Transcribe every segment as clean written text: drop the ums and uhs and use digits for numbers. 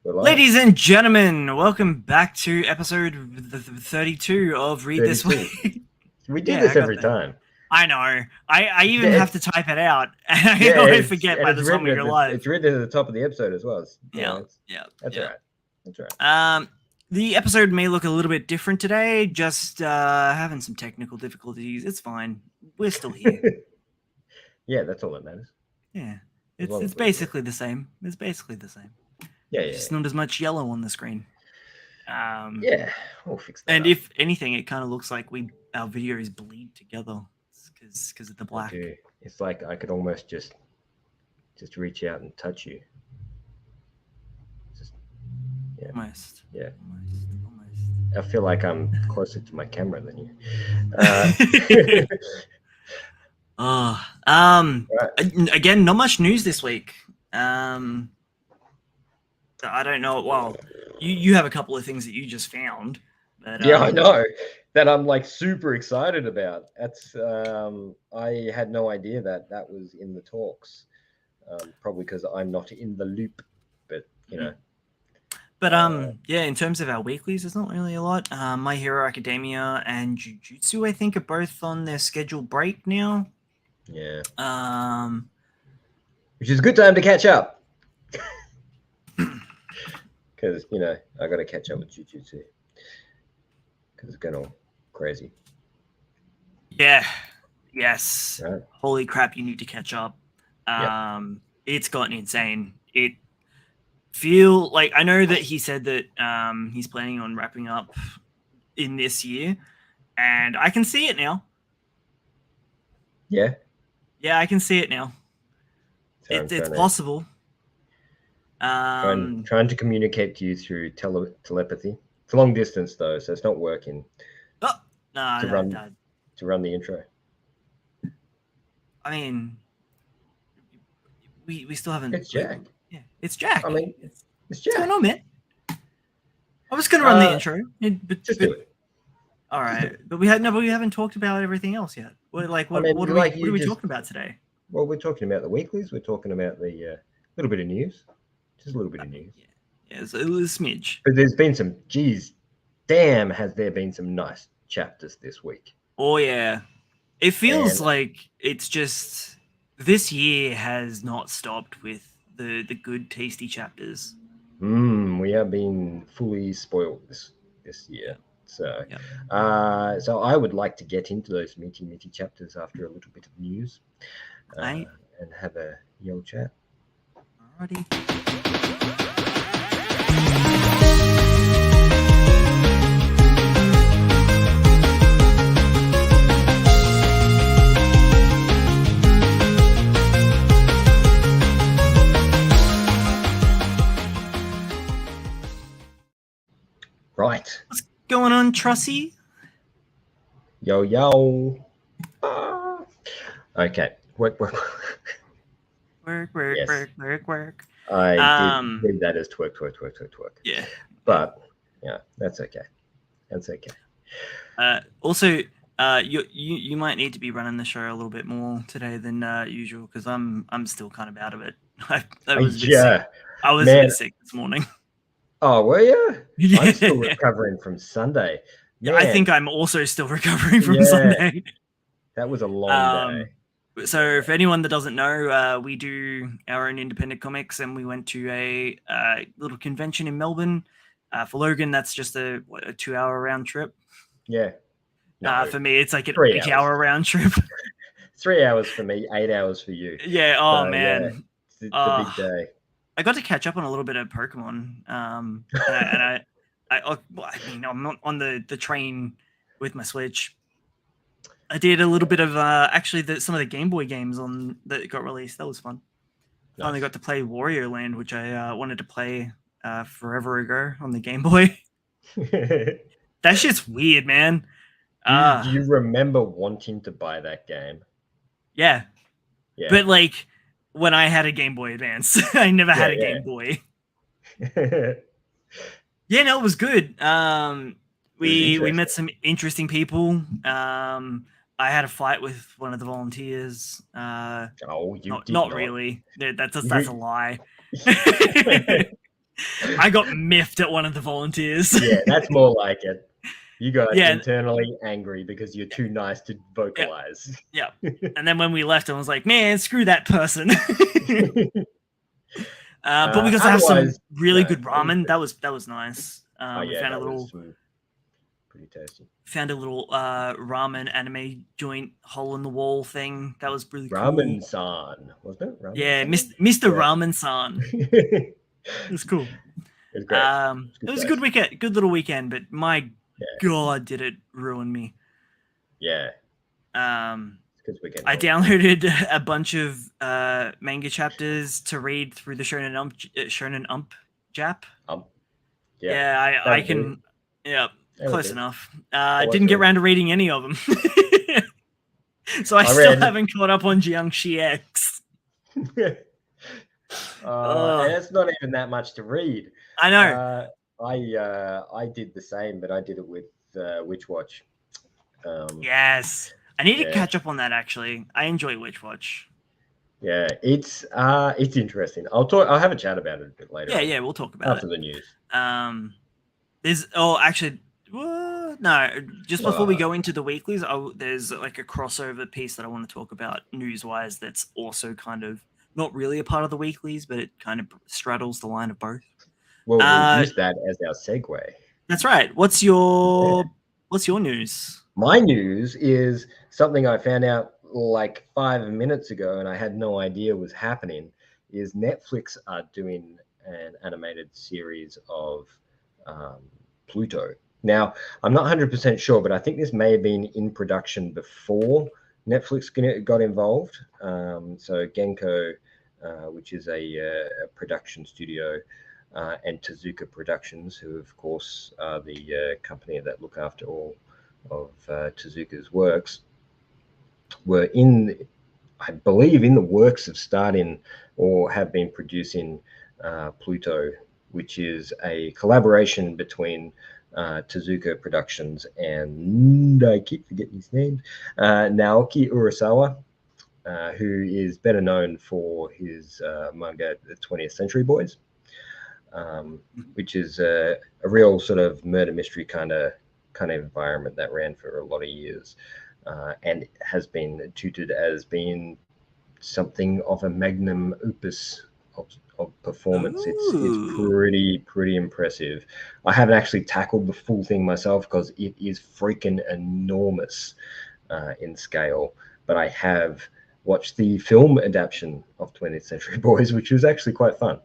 We're live. Ladies and gentlemen, welcome back to episode 32 of Read This 32. Week. We do Yeah, this I got every that. time. I know. I even Yeah, have to type it out, and I Yeah, always forget by the time we go live. It's written at the top of the episode as well. Yeah. That's all right. That's all right. The episode may look a little bit different today. Just having some technical difficulties. It's fine. We're still here. Yeah, that's all that matters. Yeah, As long as it's we're basically the same. It's basically the same. Yeah. Just not as much yellow on the screen. Yeah, we'll fix that. And up. if anything, it kind of looks like our videos bleed together because of the black. It's like I could almost just reach out and touch you. Yeah. Almost. Yeah. Almost. I feel like I'm closer to my camera than you. Again, not much news this week. I don't know. Well, you have a couple of things that you just found. But, yeah, I know that I'm like super excited about. That's I had no idea that was in the talks. Probably because I'm not in the loop, but you know. But yeah, in terms of our weeklies, there's not really a lot. My Hero Academia and Jujutsu, I think, are both on their scheduled break now. Yeah. Which is a good time to catch up. Because I got to catch up with Jujutsu. Because it's going all crazy. Yeah. Yes. Right. Holy crap! You need to catch up. Yep. It's gotten insane. It feel like I know that he said that he's planning on wrapping up in this year, and I can see it now. Yeah. Yeah, I can see it now. It's possible. Trying to communicate to you through telepathy. It's long distance though, so it's not working. Oh no! To run the intro. I mean, we still haven't. It's Jack. Yeah, it's Jack. I mean, it's Jack. What's going on, man? I was going to run the intro, just do it. All right, but we haven't talked about everything else yet. What are we talking about today? Well, we're talking about the weeklies. We're talking about the little bit of news, just a little bit of news. Yeah, it's a little smidge. But there's been some. Geez, damn, has there been some nice chapters this week? Oh yeah, it feels like it's just this year has not stopped with the good, tasty chapters. We have been fully spoiled this year. So, so I would like to get into those meaty chapters after a little bit of news, and have a yell chat. Alrighty. Right. What's going on, Trussy? Yo. Okay. Work. Work. I did read that as twerk. Yeah. But yeah, that's okay. That's okay. Also, you might need to be running the show a little bit more today than usual because I'm still kind of out of it. I was a bit sick this morning. Oh, were you? Yeah. I'm still recovering from Sunday. Man. I think I'm also still recovering from Sunday. That was a long day. So for anyone that doesn't know, we do our own independent comics, and we went to a little convention in Melbourne. For Logan, that's just a 2-hour round trip. Yeah. No, for me, it's like an 8-hour round trip. 3 hours for me, 8 hours for you. Yeah. Oh, so, man. Yeah, it's a big day. I got to catch up on a little bit of Pokemon. I'm not on the train with my Switch. I did a little bit of some of the Game Boy games that got released. That was fun. Nice. Finally got to play Wario Land, which I wanted to play forever ago on the Game Boy. That shit's weird, man. Do you remember wanting to buy that game? Yeah. But like when I had a Game Boy Advance, I never had a Game Boy. Yeah, no, it was good. We met some interesting people. I had a fight with one of the volunteers. Not really. That's a lie. I I got miffed at one of the volunteers. Yeah, that's more like it. You got Yeah. internally angry because you're too nice to vocalize. Yeah. And then when we left, I was like, man, screw that person. But we got to have some really good ramen. That was nice. We found a little pretty tasty. Found a little ramen anime joint hole in the wall thing. That was really Ramen cool. San, wasn't it? Yeah, Mr. Ramen San. It was cool. It was great. It was a good weekend, good little weekend, but my God, did it ruin me. Yeah. I downloaded a bunch of manga chapters to read through the Shonen Ump Jap. Yeah, I can. Yeah, close enough. Didn't get around to reading any of them, so I still haven't caught up on Jiangxi X. It's not even that much to read. I know. I did the same, but I did it with Witch Watch. Yes, I need to catch up on that. Actually, I enjoy Witch Watch. Yeah, it's interesting. I'll have a chat about it a bit later. Yeah, we'll talk about after the news. Just before we go into the weeklies, there's like a crossover piece that I want to talk about news-wise. That's also kind of not really a part of the weeklies, but it kind of straddles the line of both. Well, we'll use that as our segue. That's right. What's your news? My news is something I found out like 5 minutes ago, and I had no idea was happening. Is Netflix are doing an animated series of Pluto. Now, I'm not 100% sure, but I think this may have been in production before Netflix got involved. So Genko, which is a production studio, and Tezuka Productions, who of course are the company that look after all of Tezuka's works, were I believe, in the works of starting or have been producing Pluto, which is a collaboration between Tezuka Productions and, I keep forgetting his name, Naoki Urasawa, who is better known for his manga, The 20th Century Boys, which is a real sort of murder mystery kind of environment that ran for a lot of years, and has been touted as being something of a magnum opus of performance. It's pretty impressive. I haven't actually tackled the full thing myself because it is freaking enormous in scale, but I have watched the film adaptation of 20th Century Boys, which was actually quite fun.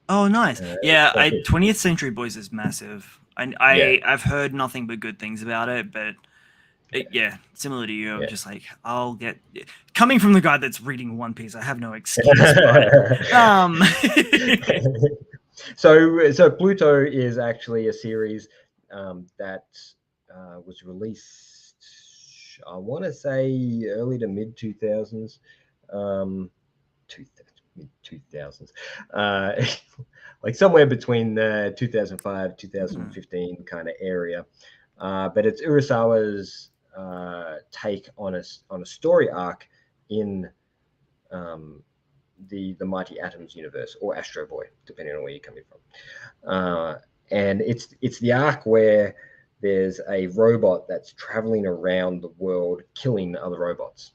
Oh, nice. 20th Century Boys is massive. I've heard nothing but good things about it, but similar to you, I'm just like, I'll get coming from the guy that's reading One Piece, I have no excuse. So Pluto is actually a series that was released, I want to say early to mid 2000s, mid 2000s, like somewhere between 2005 2015 kind of area, but it's Urasawa's take on a story arc in the Mighty Atoms universe, or Astro Boy, depending on where you're coming from. And it's the arc where there's a robot that's traveling around the world killing other robots,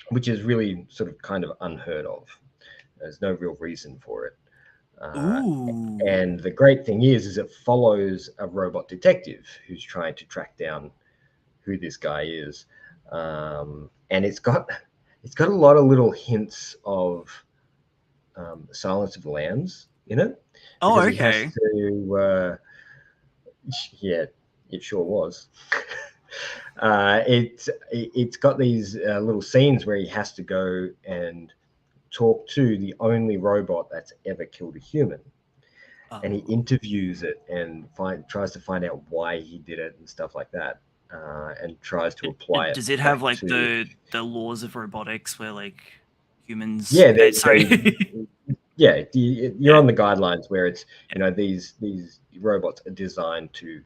which is really sort of kind of unheard of. There's no real reason for it. And the great thing is it follows a robot detective who's trying to track down who this guy is, and it's got a lot of little hints of Silence of the Lambs in it. Oh, okay. It sure was. It's got these little scenes where he has to go and talk to the only robot that's ever killed a human, and he interviews it and tries to find out why he did it and stuff like that, and tries to apply it. Does it have like the laws of robotics where like humans? Yeah, you're on the guidelines where it's these robots are designed to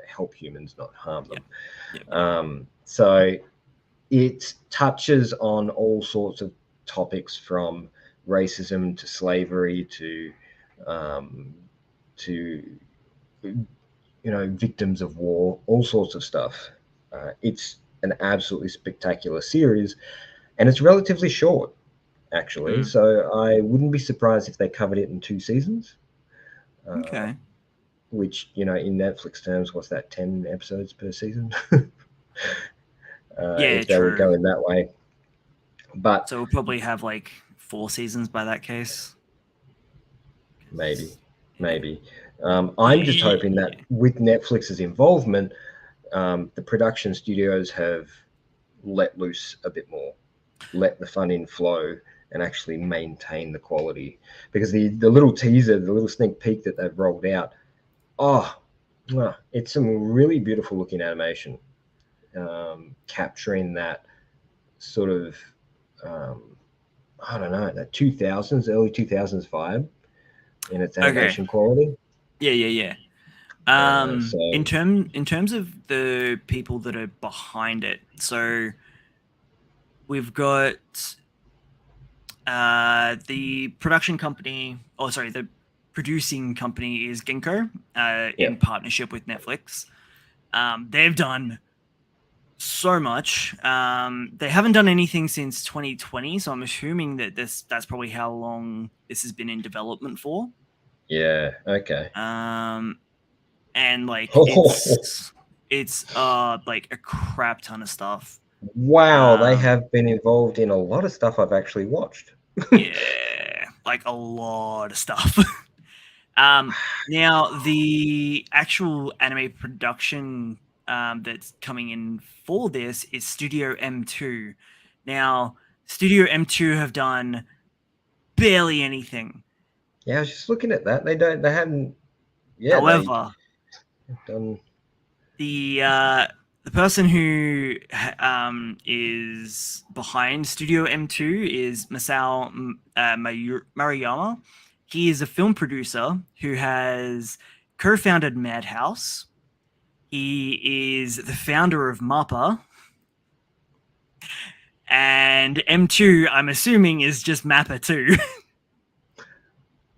help humans, not harm them. So it touches on all sorts of topics, from racism to slavery to to victims of war, all sorts of stuff. It's an absolutely spectacular series, and it's relatively short, actually. So I wouldn't be surprised if they covered it in 2 seasons. Okay. Which, in Netflix terms, what's that, 10 episodes per season? If they were true. going that way. But so we'll probably have like 4 seasons by that case. maybe. I'm just hoping that with Netflix's involvement, the production studios have let loose a bit more, let the funding flow, and actually maintain the quality. Because the little teaser, the little sneak peek that they've rolled out, it's some really beautiful looking animation, capturing that sort of I don't know, that 2000s, early 2000s vibe in its animation quality. Yeah. So in terms of the people that are behind it, so we've got the production company, the producing company is Ginkgo, in partnership with Netflix. They've done so much. They haven't done anything since 2020, so I'm assuming that that's probably how long this has been in development for. Yeah. Okay. And like it's like a crap ton of stuff. Wow, they have been involved in a lot of stuff I've actually watched. Yeah, like a lot of stuff. Now the actual anime production that's coming in for this is Studio M2. Now, Studio M2 have done barely anything. Yeah, I was just looking at that. They haven't. Yeah. However, done. The person who is behind Studio M2 is Masao Maruyama. He is a film producer who has co-founded Madhouse. He is the founder of MAPPA. And M2, I'm assuming, is just MAPPA too.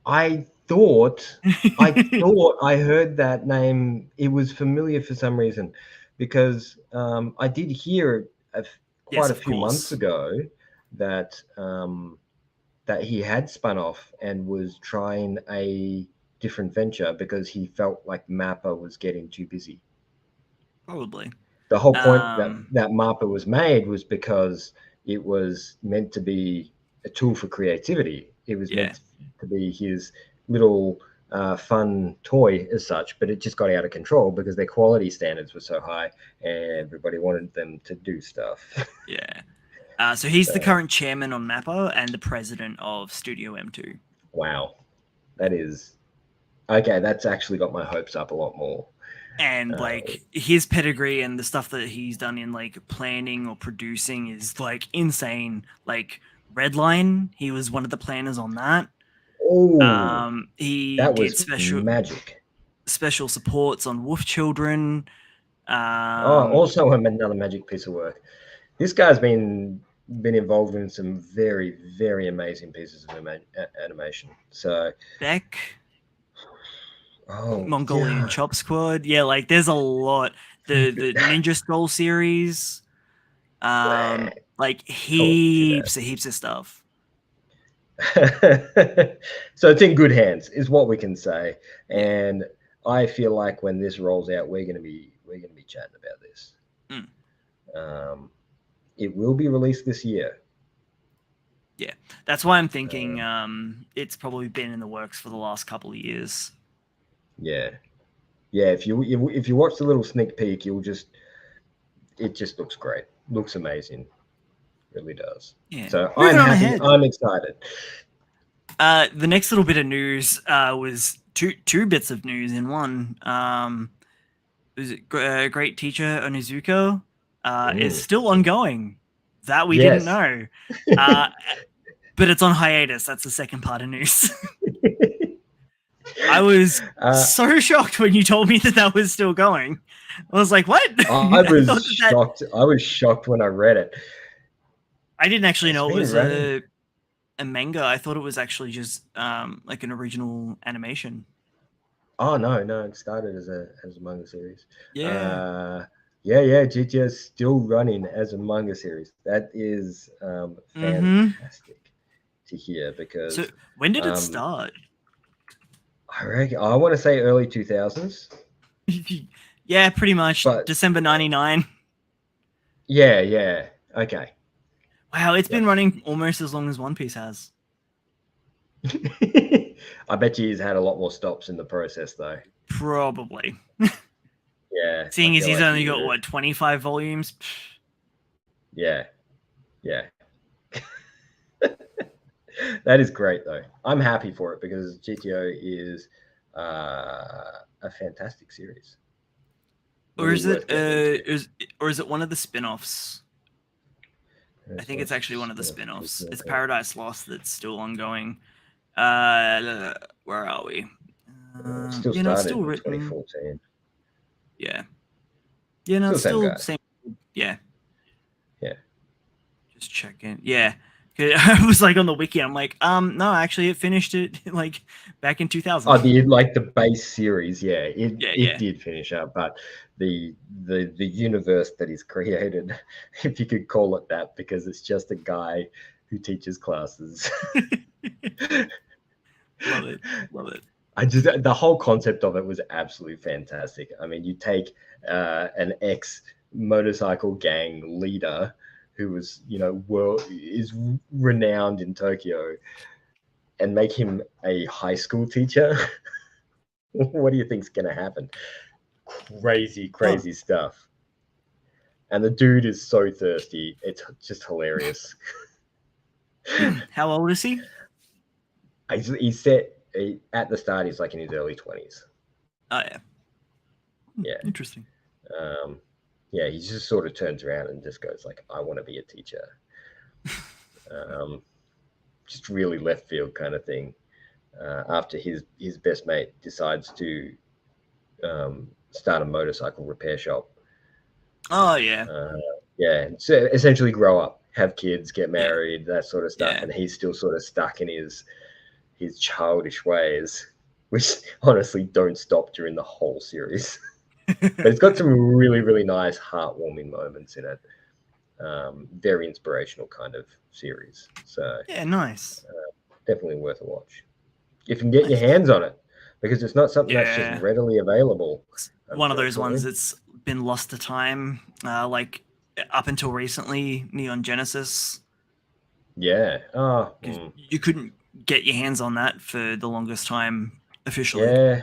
I thought I heard that name. It was familiar for some reason, because I did hear quite a few months ago that that he had spun off and was trying a different venture because he felt like MAPPA was getting too busy. Probably. The whole point that MAPPA was made was because it was meant to be a tool for creativity. It was meant to be his little fun toy as such, but it just got out of control because their quality standards were so high and everybody wanted them to do stuff. Yeah. So he's the current chairman on MAPPA and the president of Studio M2. Wow. That is... Okay, that's actually got my hopes up a lot more. And like his pedigree and the stuff that he's done in like planning or producing is like insane. Like Redline, he was one of the planners on that. Oh, he that did was special supports on Wolf Children. Also another magic piece of work. This guy's been involved in some very, very amazing pieces of animation. So Beck. Mongolian Chop Squad. Yeah, like there's a lot. The Ninja Scroll series. Like heaps of stuff. So it's in good hands, is what we can say. And I feel like when this rolls out, we're gonna be chatting about this. It will be released this year. Yeah, that's why I'm thinking it's probably been in the works for the last couple of years. Yeah. If you watch the little sneak peek, it just looks great. Looks amazing. Really does. Yeah. So I'm happy. I'm excited. The next little bit of news was two bits of news in one. Was it Great Teacher Onizuka is still ongoing. That we didn't know. But it's on hiatus. That's the second part of news. I was so shocked when you told me that was still going. I was like, what? I was shocked. I was shocked when I read it. I didn't actually know it was a manga. I thought it was actually just like an original animation. Oh no, it started as a manga series. Yeah. Yeah, GTO's still running as a manga series. That is Mm-hmm. fantastic to hear So because when did it um, start? I want to say early 2000s, Yeah, pretty much but December 99. yeah, okay, Wow, it's been yep. running almost as long as One Piece has. I bet you he's had a lot more stops in the process though. Probably. Yeah, I Seeing as feel he's like only he would got, have. what, 25 volumes? Yeah, yeah. That is great though. I'm happy for it because GTO is a fantastic series. Or Really is it worth getting into. or is it one of the spin-offs? I There's think one it's actually one of the spin-off to spin-offs. GTO. It's Paradise Lost that's still ongoing. Where are we? Still You know, it's started still in written. 2014. Yeah. Yeah, no, Still it's the same still guy. same. Yeah. Yeah. Just checking. Yeah. I was like on the wiki. I'm like, no, actually, it finished it like back in 2000. Oh, the base series, yeah, Yeah, it yeah. did finish up, but the universe that is created, if you could call it that, because it's just a guy who teaches classes. Love it. Love it. The whole concept of it was absolutely fantastic. I mean, you take an ex motorcycle gang leader who was, is renowned in Tokyo, and make him a high school teacher. What do you think's going to happen? Crazy, Oh, crazy stuff. And the dude is so thirsty. It's just hilarious. how old is he? He's set at the start. He's like in his early 20s. Oh, yeah. Yeah. Interesting. Um, yeah, he just sort of turns around and just goes like, "I want to be a teacher." Just really left field kind of thing. After his best mate decides to start a motorcycle repair shop. Oh, yeah. Yeah, so essentially grow up, have kids, get Yeah. married, that sort of stuff, Yeah. and he's still sort of stuck in his childish ways, which honestly don't stop during the whole series. But it's got some really, really nice, heartwarming moments in it. Very inspirational kind of series. So Yeah, nice. definitely worth a watch if you can get your hands on it, because it's not something that's just Yeah. readily available. It's one of those ones Unfortunately, that's been lost to time. Like up until recently, Neon Genesis. yeah. Oh, You couldn't get your hands on that for the longest time officially.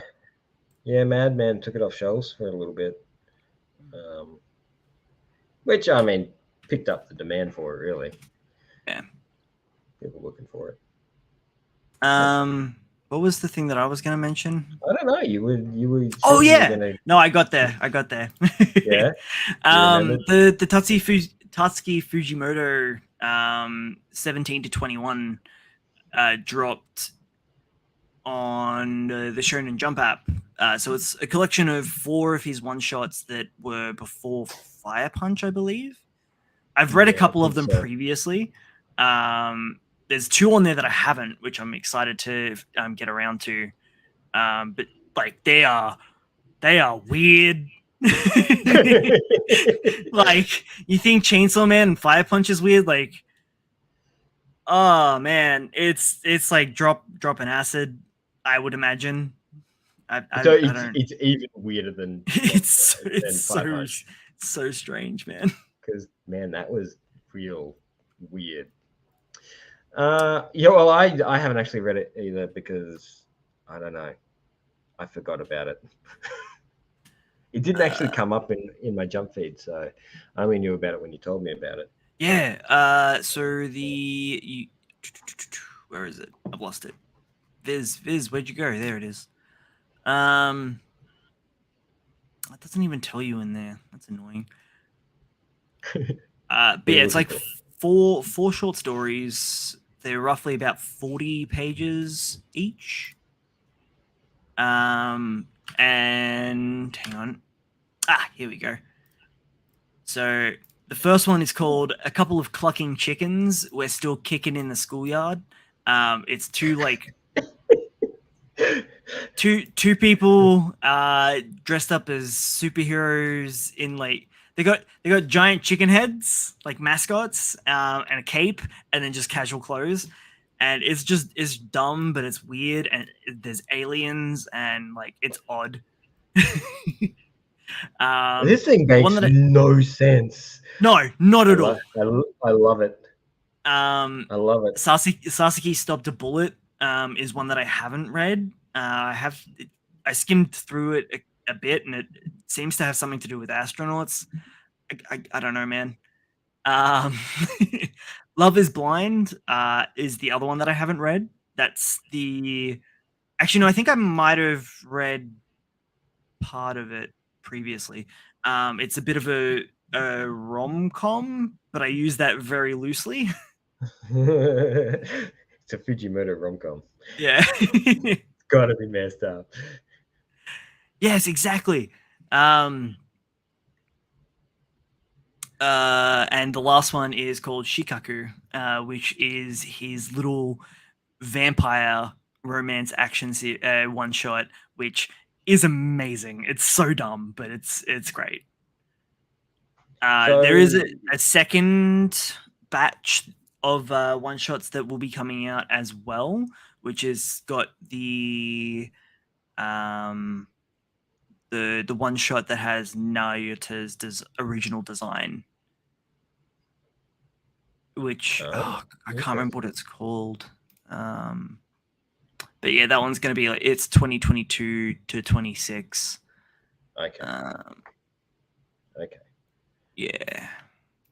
yeah. Madman took it off shelves for a little bit, which I mean picked up the demand for it. Really, Yeah. people looking for it. What was the thing that I was going to mention? I don't know. You were. Oh You were yeah. gonna. No, I got there. Yeah. You remembered? The Tatsuki Fujimoto 17 to 21 dropped on the Shonen Jump app. So it's a collection of 4 of his one-shots that were before Fire Punch, I believe. I've read a couple of them previously. There's 2 on there that I haven't, which I'm excited to get around to. But like they are weird. Like you think Chainsaw Man and Fire Punch is weird, like oh man, it's like drop an acid, I would imagine. I don't. It's even weirder than Fire Punch, so strange, man. because man, that was real weird. Yeah, well, I haven't actually read it either because I don't know, I forgot about it. It didn't actually come up in my jump feed, so I only knew about it when you told me about it. Yeah. So where is it? I've lost it. Viz, where'd you go? There it is. It doesn't even tell you in there. That's annoying. But yeah, it's like four short stories. They're roughly about 40 pages each. And hang on. Here we go. So the first one is called "A Couple of Clucking Chickens. We're Still Kicking in the Schoolyard." It's 2 like two people dressed up as superheroes in like they got giant chicken heads like mascots and a cape and then just casual clothes, and it's dumb but it's weird, and there's aliens and like it's odd. This thing makes no sense. No, not at all. I love it. I love it. Sasaki Stopped a Bullet is one that I haven't read. I skimmed through it a bit, and it seems to have something to do with astronauts. I don't know, man. Love is Blind is the other one that I haven't read. That's the... Actually, no, I think I might have read part of it previously. It's a bit of a rom-com, but I use that very loosely. It's a Fujimoto rom-com. Yeah. It's got to be messed up. Yes, exactly. And the last one is called Shikaku, which is his little vampire romance action one shot, which is amazing. It's so dumb, but it's great. There is a second batch of one shots that will be coming out as well, which has got the one shot that has Nayuta's original design, which I can't remember what it's called. But yeah, that one's going to be like, it's 2022 to 26. Okay. Okay. Yeah.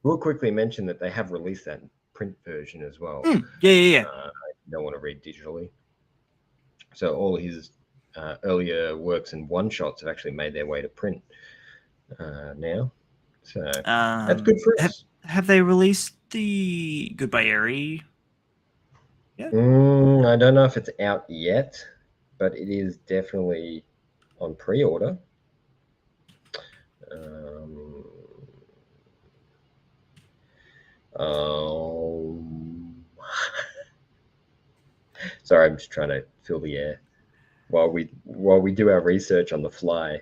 We'll quickly mention that they have released that print version as well. Yeah. I don't want to read digitally. So all his earlier works and one-shots have actually made their way to print now. So that's good for us. Have they released the Goodbye Eri? Yeah. I don't know if it's out yet, but it is definitely on pre-order. Sorry, I'm just trying to fill the air while we do our research on the fly.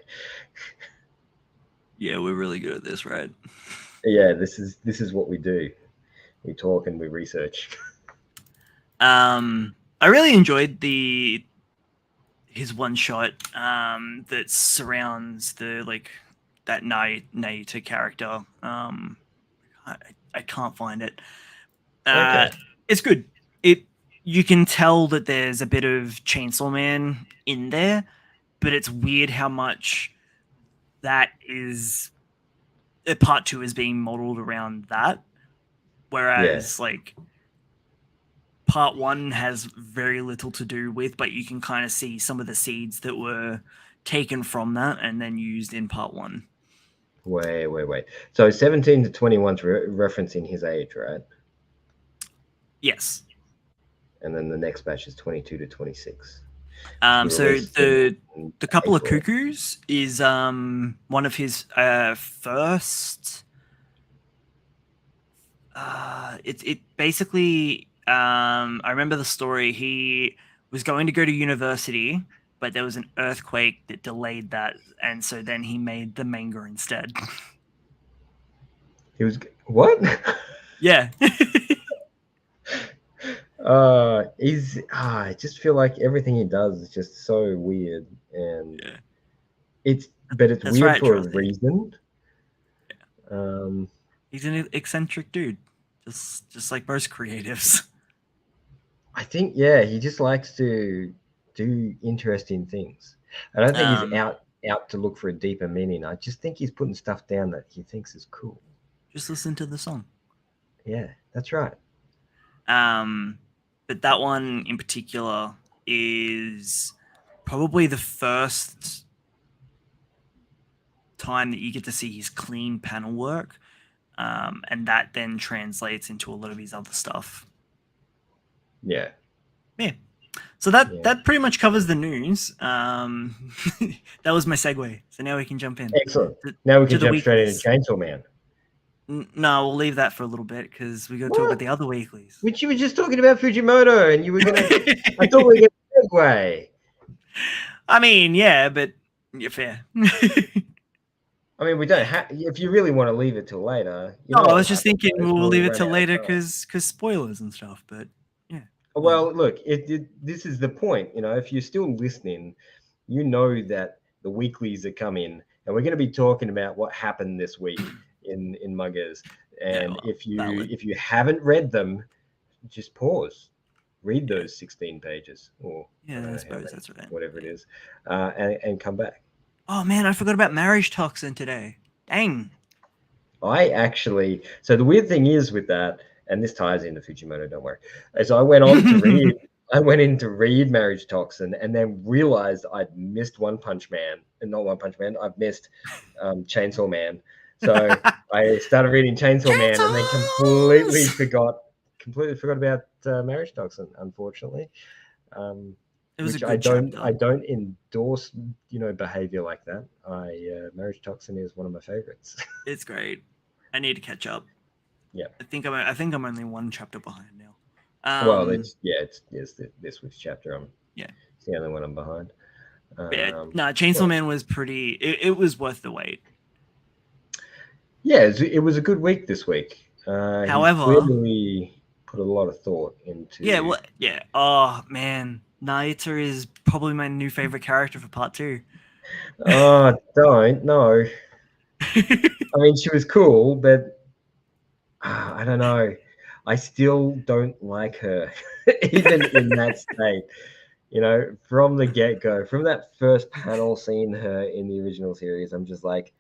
Yeah, we're really good at this, right? Yeah, this is what we do. We talk and we research. I really enjoyed his one shot that surrounds that Nayuta character. I can't find it. Okay. It's good. You can tell that there's a bit of Chainsaw Man in there, but it's weird how much that is part 2 is being modeled around that, whereas like part 1 has very little to do with, but you can kind of see some of the seeds that were taken from that and then used in part 1. Wait. So 17 to 21's referencing his age, right? Yes. And then the next batch is 22 to 26. So the Couple of Cuckoos is one of his first. It basically. I remember the story. He was going to go to university, but there was an earthquake that delayed that, and so then he made the manga instead. He was what? Yeah. I just feel like everything he does is just so weird, and it's weird right, for a reason. Yeah. He's an eccentric dude, just like most creatives. I think he just likes to do interesting things. I don't think he's out to look for a deeper meaning. I just think he's putting stuff down that he thinks is cool. Just listen to the song. Yeah, that's right. But that one in particular is probably the first time that you get to see his clean panel work, and that then translates into a lot of his other stuff. Yeah. So that pretty much covers the news. That was my segue. So now we can jump in. Excellent. Now we can jump straight into Chainsaw Man. No, we'll leave that for a little bit because we got to talk about the other weeklies. Which you were just talking about Fujimoto, and you were gonna. I thought we were gonna segue. I mean, yeah, but you're fair. I mean, we don't have. If you really want to leave it till later, you No, know I what will was just happen, thinking guys. we'll We'll leave it run till out of later time. because spoilers and stuff. But yeah. Well, look, this is the point. You know, if you're still listening, you know that the weeklies are coming, and we're going to be talking about what happened this week in Muggers. Yeah, And well, if valid. you haven't read them, just pause, read those 16 pages, or I Yeah, don't I know how suppose many, that's right. whatever it Yeah. is, and come back. Oh man, I forgot about marriage toxin today. Dang. I actually, so the weird thing is with that, and this ties into Fujimoto, don't worry. As I went on to read, I went in to read Marriage Toxin and then realized I'd missed One Punch Man, and not One Punch Man, I've missed Chainsaw Man. So I started reading Chainsaw Man and then Chainsaws! completely forgot about Marriage Toxin, unfortunately. It was a Which good chapter. I don't endorse, behavior like that. Marriage Toxin is one of my favorites. It's great. I need to catch up. Yeah. I think I'm only one chapter behind now. Well, it's this week's chapter. Yeah. It's the only one I'm behind. But yeah, no, Chainsaw Man was pretty. It was worth the wait. Yeah, it was a good week this week. He However, clearly put a lot of thought yeah, into. well, yeah. Oh man, Naita is probably my new favorite character for part 2. Oh, don't no. I mean, she was cool, but I don't know. I still don't like her, even in that state. From the get go, from that first panel seeing her in the original series, I'm just like,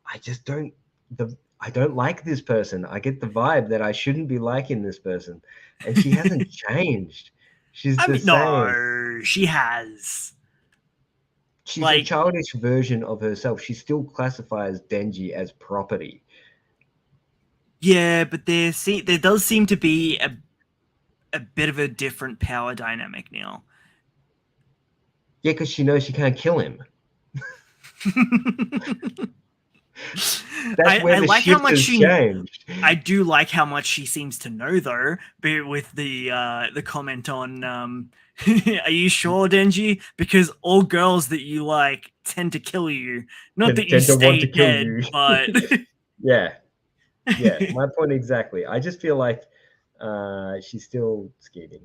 I just don't I don't like this person. I get the vibe that I shouldn't be liking this person, and she hasn't changed. She's I the mean, same. no, she has. She's a Like, childish version of herself. She still classifies Denji as property. yeah, but there does seem to be a bit of a different power dynamic now. Yeah, because she knows she can't kill him. That's where I the like how shift much has she. changed. I do like how much she seems to know, though. But with the comment on, "Are you sure, Denji? Because all girls that you like tend to kill you. Not that you Tend to want stay to kill dead, you. but Yeah, yeah. My point exactly. I just feel like she's still scheming,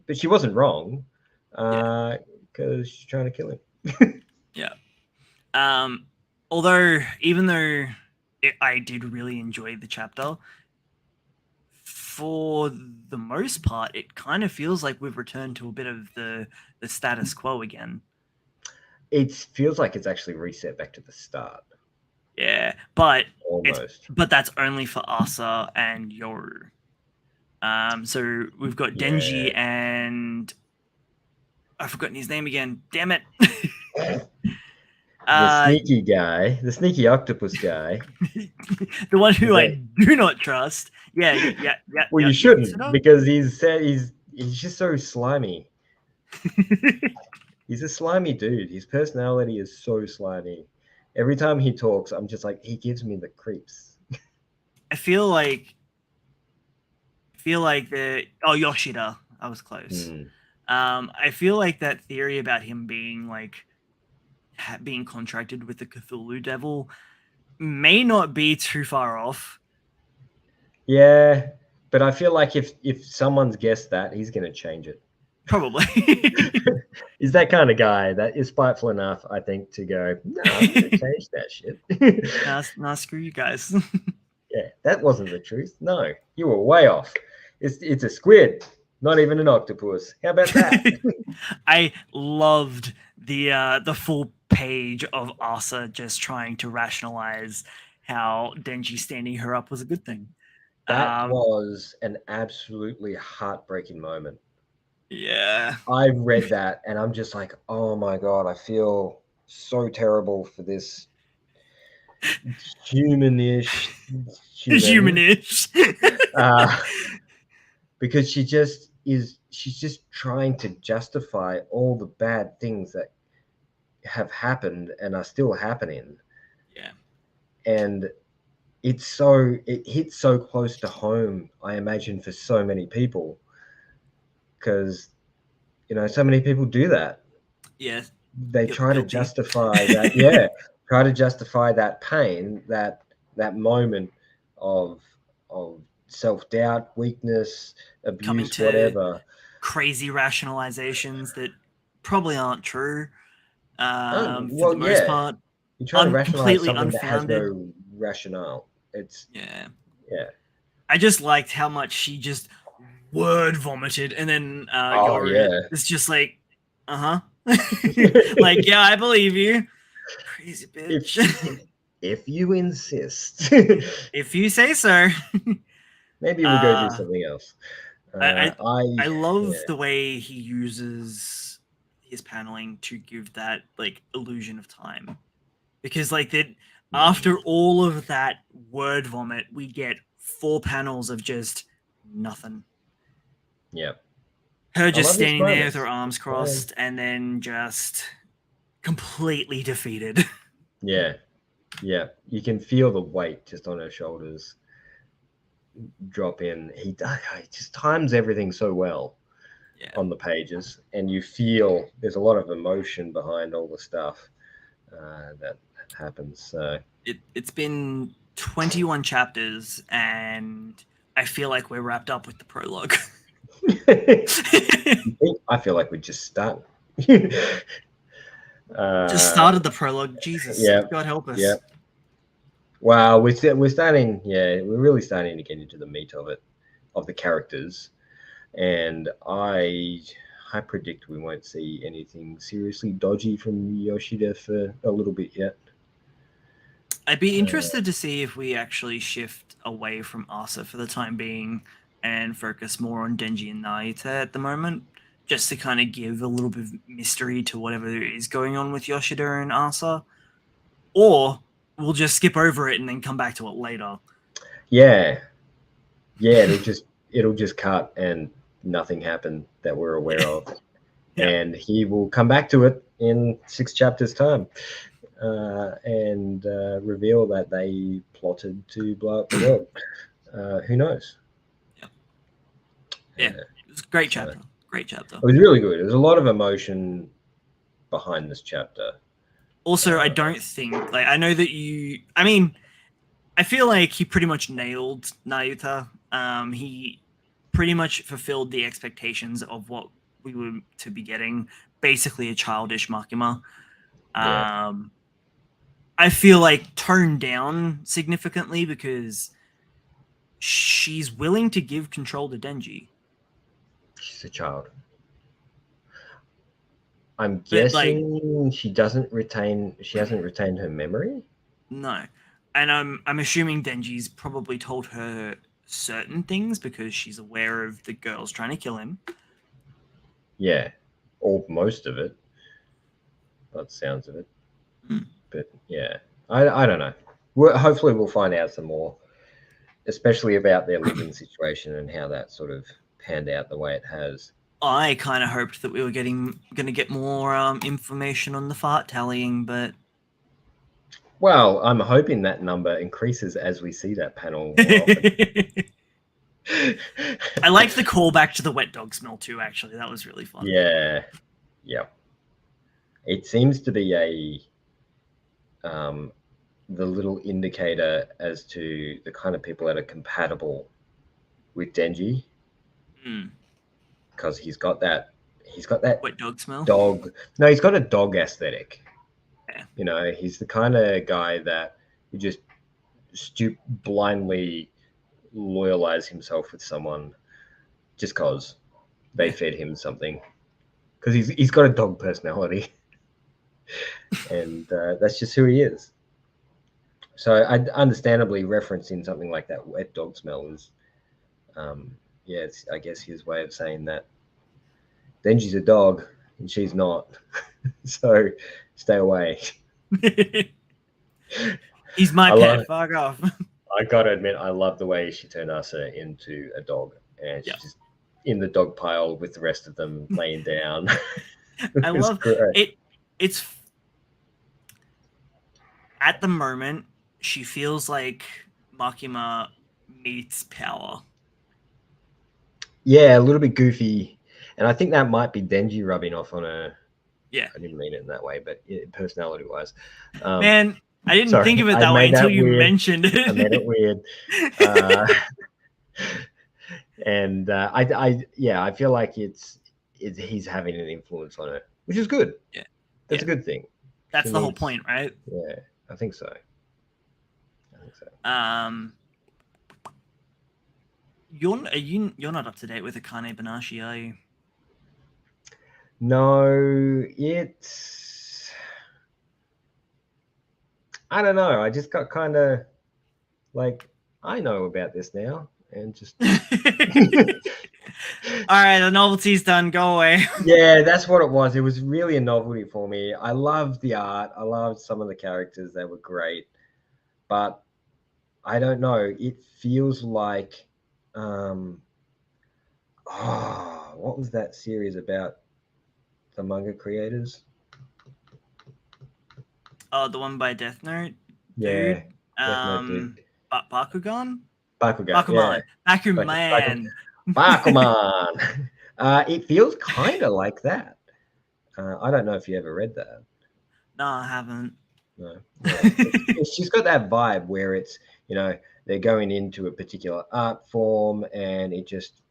but she wasn't wrong yeah, because she's trying to kill him. yeah. Um, although even though I did really enjoy the chapter, for the most part, it kind of feels like we've returned to a bit of the status quo again. It feels like it's actually reset back to the start. Yeah, but Almost. that's only for Asa and Yoru. So we've got Yeah. Denji and I've forgotten his name again. Damn it. The sneaky guy, the sneaky octopus guy. The one who I That, do not trust. Yeah, well, you shouldn't because he's just so slimy. He's a slimy dude. His personality is so slimy. Every time he talks, I'm just like, he gives me the creeps. I feel like the Yoshida. I was close. I feel like that theory about him being being contracted with the Cthulhu Devil may not be too far off. Yeah, but I feel like if someone's guessed that, he's going to change it. Probably. He's that kind of guy that is spiteful enough, I think, to go, no, I'm going to change that shit. Nah, screw you guys. Yeah, that wasn't the truth. No, you were way off. It's a squid, not even an octopus. How about that? I loved the full page of Asa just trying to rationalize how Denji standing her up was a good thing. That was an absolutely heartbreaking moment. Yeah. I read that and I'm just like, oh my God, I feel so terrible for this humanish human. Humanish. Because she's just trying to justify all the bad things that have happened and are still happening. Yeah. And it hits so close to home, I imagine, for so many people, because so many people do that. Yes. They try to Guilty. justify that. Yeah, try to justify that pain, that moment of self-doubt, weakness, Coming abuse, to whatever. crazy rationalizations that probably aren't true. Oh, For the well, most yeah. part, You're trying to rationalize completely something that has unfounded. no rationale. It's Yeah. yeah. I just liked how much she just word vomited, and then Oh Yoru yeah. is just like, uh huh, like yeah, I believe you, crazy If bitch. if you insist, If you say so. maybe we'll go do uh, something else. I, I Yeah. love the way he uses his paneling to give that like illusion of time, because like that after all of that word vomit, we get 4 panels of just nothing. Yeah. Her I just love his standing there with her moments. arms crossed and then just completely defeated. Yeah. Yeah. You can feel the weight just on her shoulders drop in. He just times everything so well Yeah. on the pages, and you feel there's a lot of emotion behind all the stuff that happens. So It's been 21 chapters, and I feel like we're wrapped up with the prologue. I feel like we just start. Just started the prologue. Jesus, Yeah, God help yeah. us. Wow, we're starting. Yeah, we're really starting to get into the meat of it, of the characters, and I predict we won't see anything seriously dodgy from Yoshida for a little bit yet. I'd be interested to see if we actually shift away from Asa for the time being and focus more on Denji and Naita at the moment, just to kind of give a little bit of mystery to whatever is going on with Yoshida and Asa. Or we'll just skip over it and then come back to it later. Yeah, yeah. It'll just cut and nothing happened that we're aware of, Yeah. and he will come back to it in 6 chapters time. And reveal that they plotted to blow up the world. Who knows? Yeah. It was a great So chapter. Great chapter. it was really good. There's a lot of emotion behind this chapter. Also, I don't think like I know that I mean, I feel like he pretty much nailed Naruto. He pretty much fulfilled the expectations of what we were to be getting. Basically, a childish Makima. Yeah, I feel like toned down significantly because she's willing to give control to Denji. she's a child. I'm But like, guessing she hasn't retained her memory. no. And I'm assuming Denji's probably told her certain things because she's aware of the girls trying to kill him. Yeah, or most of it. By the sounds of it. But yeah, I don't know. Hopefully we'll find out some more, especially about their living situation and how that sort of panned out the way it has. I kind of hoped that we were going to get more information on the fart tallying, but Well, I'm hoping that number increases as we see that panel more often. I liked the callback to the wet dog smell too. Actually, that was really fun. Yeah, yeah. It seems to be the little indicator as to the kind of people that are compatible with Denji, because he's got that Wet dog smell. dog. No, he's got a dog aesthetic. Yeah. He's the kind of guy that you just blindly loyalize himself with someone just because they fed him something, because he's got a dog personality, and that's just who he is. So I understandably referencing something like that wet dog smell is, it's I guess his way of saying that Denji's a dog and she's not, so stay away. He's my pet. Fuck off. I gotta admit, I love the way she turned Asa into a dog, and she's just in the dog pile with the rest of them laying down. I love it. It's at the moment she feels like Makima meets Power. Yeah, a little bit goofy, and I think that might be Denji rubbing off on her. Yeah, I didn't mean it in that way, but personality wise. Man, I didn't Sorry, think of it I that way made until that you weird. mentioned it. I made it weird. And I feel like he's having an influence on her, which is good. Yeah, That's a good thing. That's the whole point, right? Yeah, I think so. You're not up to date with Akane Banashi, are you? No, I don't know. I just got kind of like, I know about this now, and just all right, the novelty's done. Go away. Yeah, that's what it was. It was really a novelty for me. I loved the art. I loved some of the characters. They were great. But I don't know. It feels like, what was that series about? The manga creators? Oh, the one by Death Note? Yeah. Dude. Death Note dude. Bakugan? Bakugan, yeah. Bakuman. Bakuman. It feels kind of like that. I don't know if you ever read that. No, I haven't. No. Yeah. She's got that vibe where it's, they're going into a particular art form, and it just,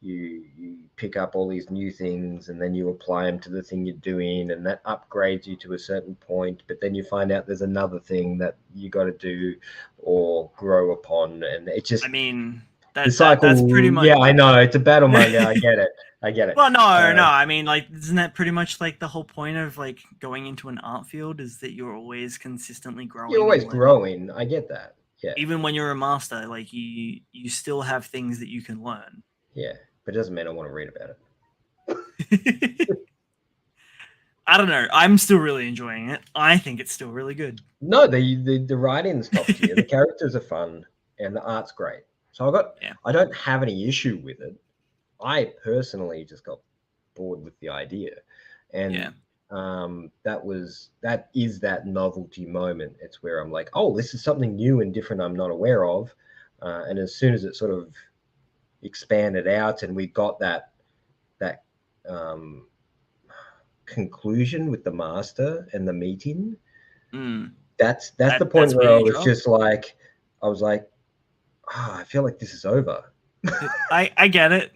you pick up all these new things, and then you apply them to the thing you're doing, and that upgrades you to a certain point. But then you find out there's another thing that you got to do or grow upon, and it's just. I mean, the cycle. That's pretty much. Yeah, I know it's a battle manga. I get it. Well, no. I mean, like, isn't that pretty much like the whole point of like going into an art field? Is that you're always consistently growing. You're always growing. I get that. Yeah. Even when you're a master, like you still have things that you can learn. Yeah, but it doesn't mean I want to read about it. I don't know. I'm still really enjoying it. I think it's still really good. No, the writing's top tier. The characters are fun, and the art's great. So I don't have any issue with it. I personally just got bored with the idea, and that is that novelty moment. It's where I'm like, oh, this is something new and different I'm not aware of, and as soon as it sort of expanded out, and we got that conclusion with the master and the meeting, that's the point where I was just like, I feel like this is over. I get it.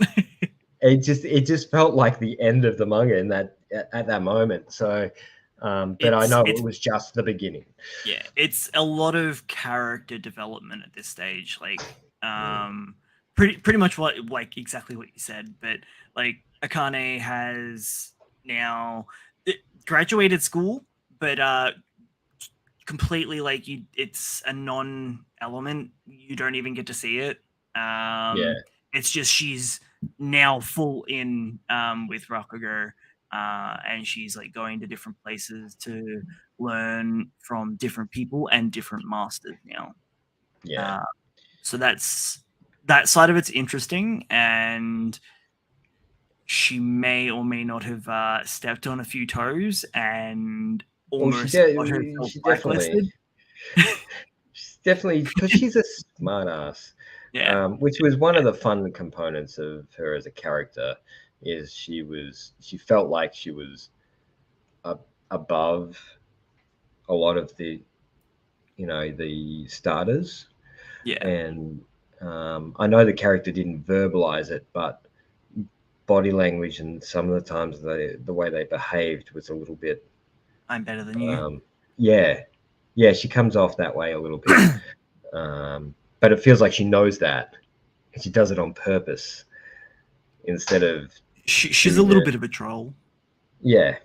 It just felt like the end of the manga at that moment. So, but I know it was just the beginning. Yeah, it's a lot of character development at this stage. Like, pretty much exactly what you said. But like, Akane has now graduated school, but completely it's a non-element. You don't even get to see it. It's just she's now full in with Rakugo, and she's like going to different places to learn from different people and different masters now. So that side of it's interesting, and she may or may not have stepped on a few toes and almost got herself blacklisted. She's definitely, because she's a smart ass. Yeah. Which was one of the fun components of her as a character, is she felt like she was above a lot of the starters. Yeah. And I know the character didn't verbalize it, but body language and some of the times the way they behaved was a little bit, I'm better than you. Yeah, she comes off that way a little bit. But it feels like she knows that, and she does it on purpose instead of. She's a little bit of a troll. Yeah.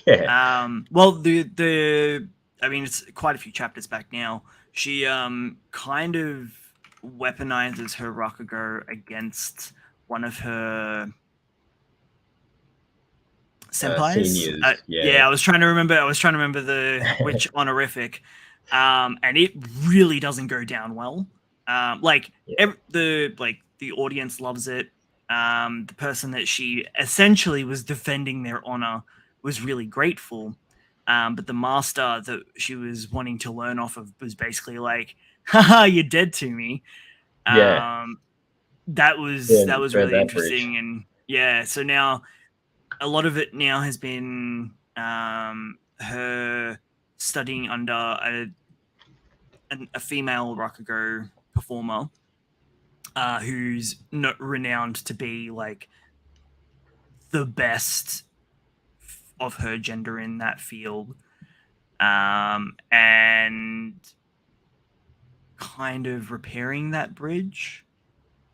Yeah. Well, I mean, it's quite a few chapters back now. She kind of weaponizes her Rakugo against one of her senpais. Seniors. I was trying to remember which honorific. And it really doesn't go down well. The audience loves it. The person that she essentially was defending their honor was really grateful. But the master that she was wanting to learn off of was basically like, haha, you're dead to me. that was really interesting. And yeah, so now a lot of it now has been her studying under a female Rakugo performer who's not renowned to be like the best of her gender in that field, and kind of repairing that bridge,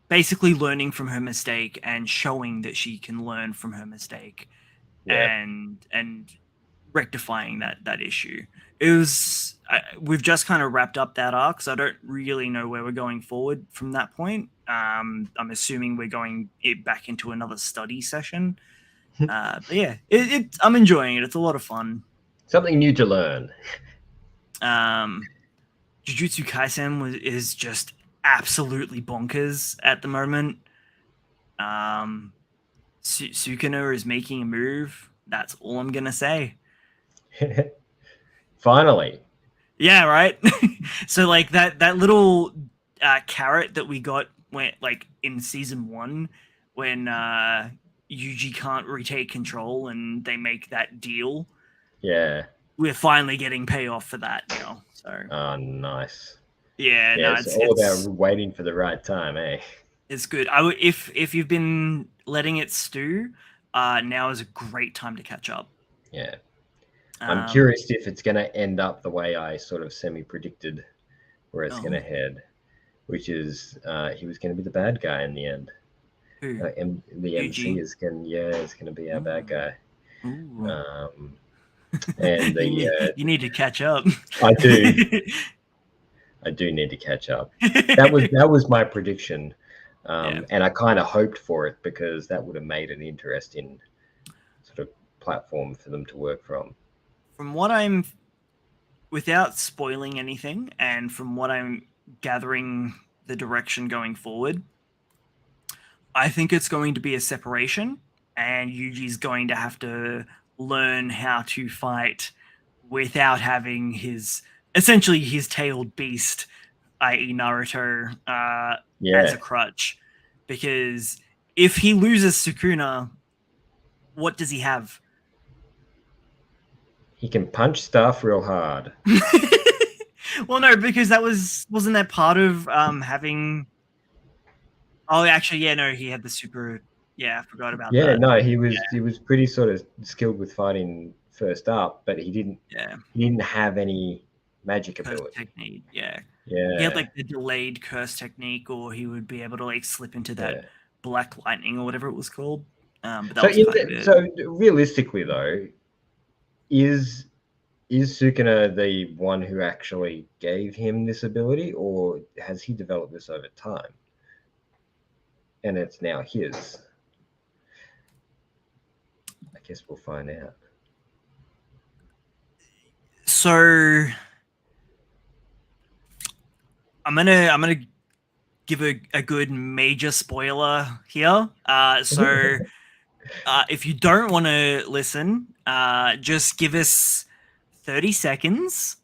basically learning from her mistake and showing that she can learn from her mistake, and rectifying that issue. It was we've just kind of wrapped up that arc, so I don't really know where we're going forward from that point. I'm assuming we're going back into another study session. But yeah, I'm enjoying it. It's a lot of fun. Something new to learn. Jujutsu Kaisen is just absolutely bonkers at the moment. Sukuna is making a move. That's all I'm gonna say. Finally. Yeah, right. So like that little carrot that we got when like in season 1 when Yuji can't retake control and they make that deal. Yeah. We're finally getting payoff for that now. So nice. Yeah, no, it's all about waiting for the right time, eh? It's good. If you've been letting it stew, now is a great time to catch up. Yeah. I'm curious if it's going to end up the way I sort of semi-predicted where it's going to head, which is he was going to be the bad guy in the end. Who? The MC is going to be our bad guy. And you need to catch up. I do. I do need to catch up. That was my prediction, and I kind of hoped for it because that would have made an interesting sort of platform for them to work from. From what without spoiling anything, and from what I'm gathering the direction going forward, I think it's going to be a separation, and Yuji's going to have to learn how to fight without having essentially his tailed beast, i.e. Naruto, as a crutch. Because if he loses Sukuna, what does he have? He can punch stuff real hard. Well, no, because wasn't that part of having... Oh, actually, yeah, no, he had the super... Yeah, I forgot about that. Yeah, no, he was pretty sort of skilled with fighting first up, but he didn't have any magic ability. Technique, yeah. Yeah. He had like the delayed curse technique, or he would be able to like slip into that black lightning or whatever it was called. But that so realistically though, is Sukuna the one who actually gave him this ability, or has he developed this over time? And it's now his. I guess we'll find out. So I'm gonna give a good major spoiler here. So if you don't want to listen, just give us 30 seconds.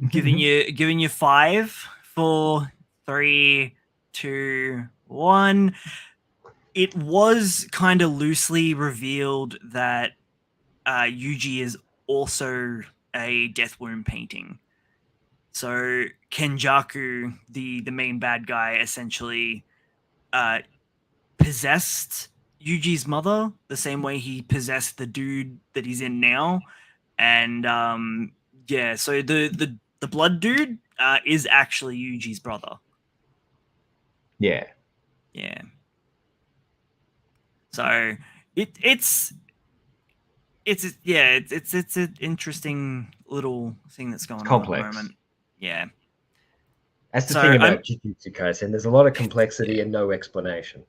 giving you 5, 4, 3, 2, 1. It was kind of loosely revealed that Yuji is also a Death Womb painting. So Kenjaku, the main bad guy, essentially possessed Yuji's mother the same way he possessed the dude that he's in now. And so the blood dude is actually Yuji's brother. Yeah. Yeah. So it's an interesting little thing that's going on at the moment. Yeah. That's the thing about Jujutsu Kaisen. There's a lot of complexity and no explanation.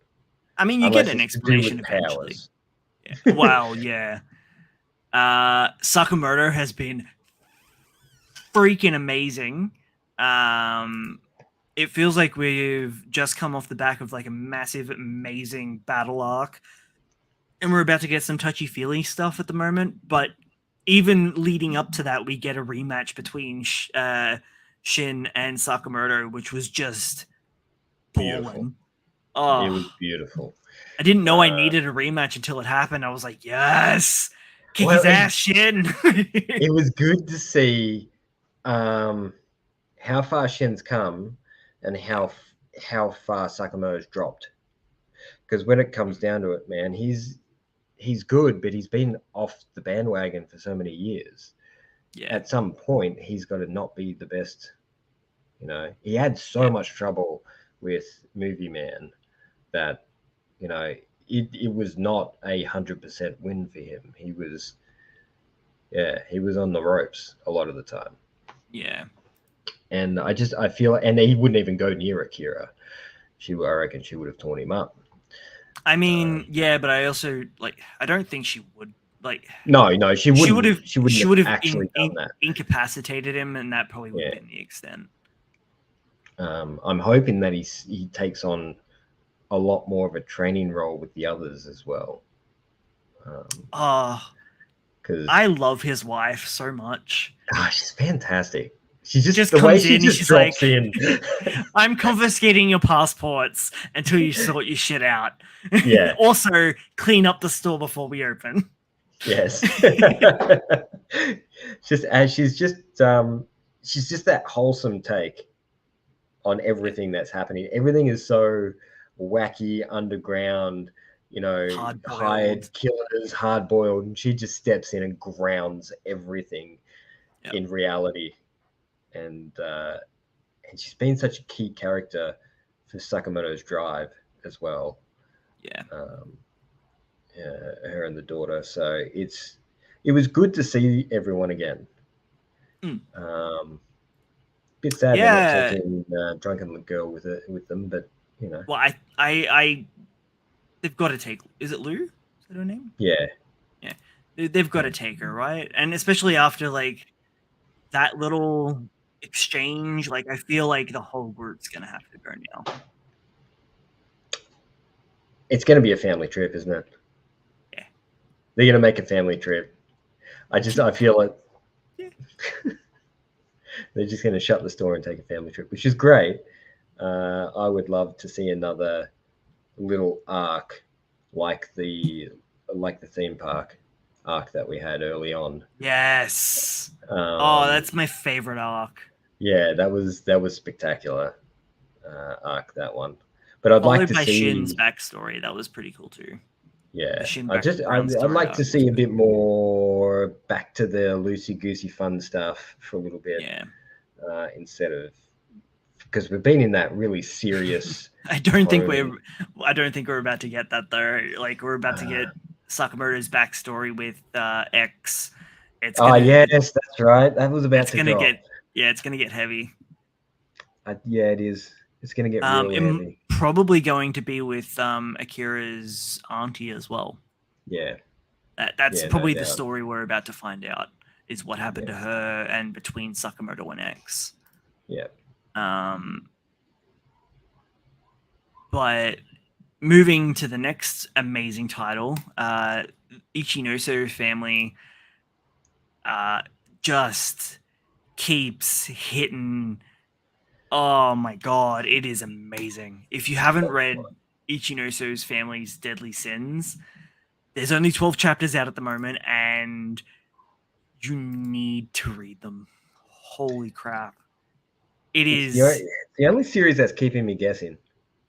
I mean, you get an explanation eventually. Yeah. Well, yeah. Sakamoto has been freaking amazing. It feels like we've just come off the back of like a massive, amazing battle arc, and we're about to get some touchy-feely stuff at the moment. But even leading up to that, we get a rematch between Shin and Sakamoto, which was just balling. Oh, It was beautiful. I didn't know I needed a rematch until it happened. I was like, yes, kick Well, his ass, Shin. it was good to see how far Shin's come and how far Sakamoto's dropped. Because when it comes down to it, man, he's good, but he's been off the bandwagon for so many years. Yeah. At some point, he's got to not be the best. You know, he had so much trouble with Movie Man that, you know, it was not 100% win for him. He was on the ropes a lot of the time. Yeah. And I feel, and he wouldn't even go near Akira. I reckon she would have torn him up. I mean, yeah, but I also I don't think she would No, she wouldn't. She would have actually done that. Incapacitated him, and that probably would have been the extent. I'm hoping that he takes on a lot more of a training role with the others as well. Because I love his wife so much. She's fantastic. She just the way she just drops in. I'm confiscating your passports until you sort your shit out. Yeah. Also, clean up the store before we open. Yes. She's just that wholesome take on everything that's happening. Everything is so wacky, underground, you know, hired killers, hard boiled, and she just steps in and grounds everything in reality. And she's been such a key character for Sakamoto's drive as well. Yeah. Her and the daughter. So it was good to see everyone again. Bit sad they're not taking Drunken Girl with them, but you know. Well, I they've got to take. Is it Lou? Is that her name? Yeah. Yeah. They've got to take her, right? And especially after that little exchange, I feel like the whole group's gonna have to go now. It's gonna be a family trip, isn't it? Yeah. They're gonna make a family trip. I feel it. Yeah. They're just gonna shut the store and take a family trip, which is great. I would love to see another little arc like the theme park arc that we had early on. Yes. That's my favorite arc. Yeah, that was spectacular arc, that one. But I'd like to see Shin's backstory. That was pretty cool too. Yeah, I'd like to see a bit more back to the loosey goosey fun stuff for a little bit. Yeah. Instead of, because we've been in that really serious. I don't think we're about to get that though. We're about to get Sakamoto's backstory with X. Yes, that's right. That was about to drop. It's gonna get heavy. Yeah, it is. It's gonna get really heavy. Probably going to be with Akira's auntie as well. Yeah. That's probably the story we're about to find out, is what happened to her and between Sakamoto and X. Yeah. But moving to the next amazing title, Ichinose family just keeps hitting. Oh my god, it is amazing. If you haven't read Ichinoso's Family's Deadly Sins, there's only 12 chapters out at the moment, and you need to read them. Holy crap. It's the only series that's keeping me guessing.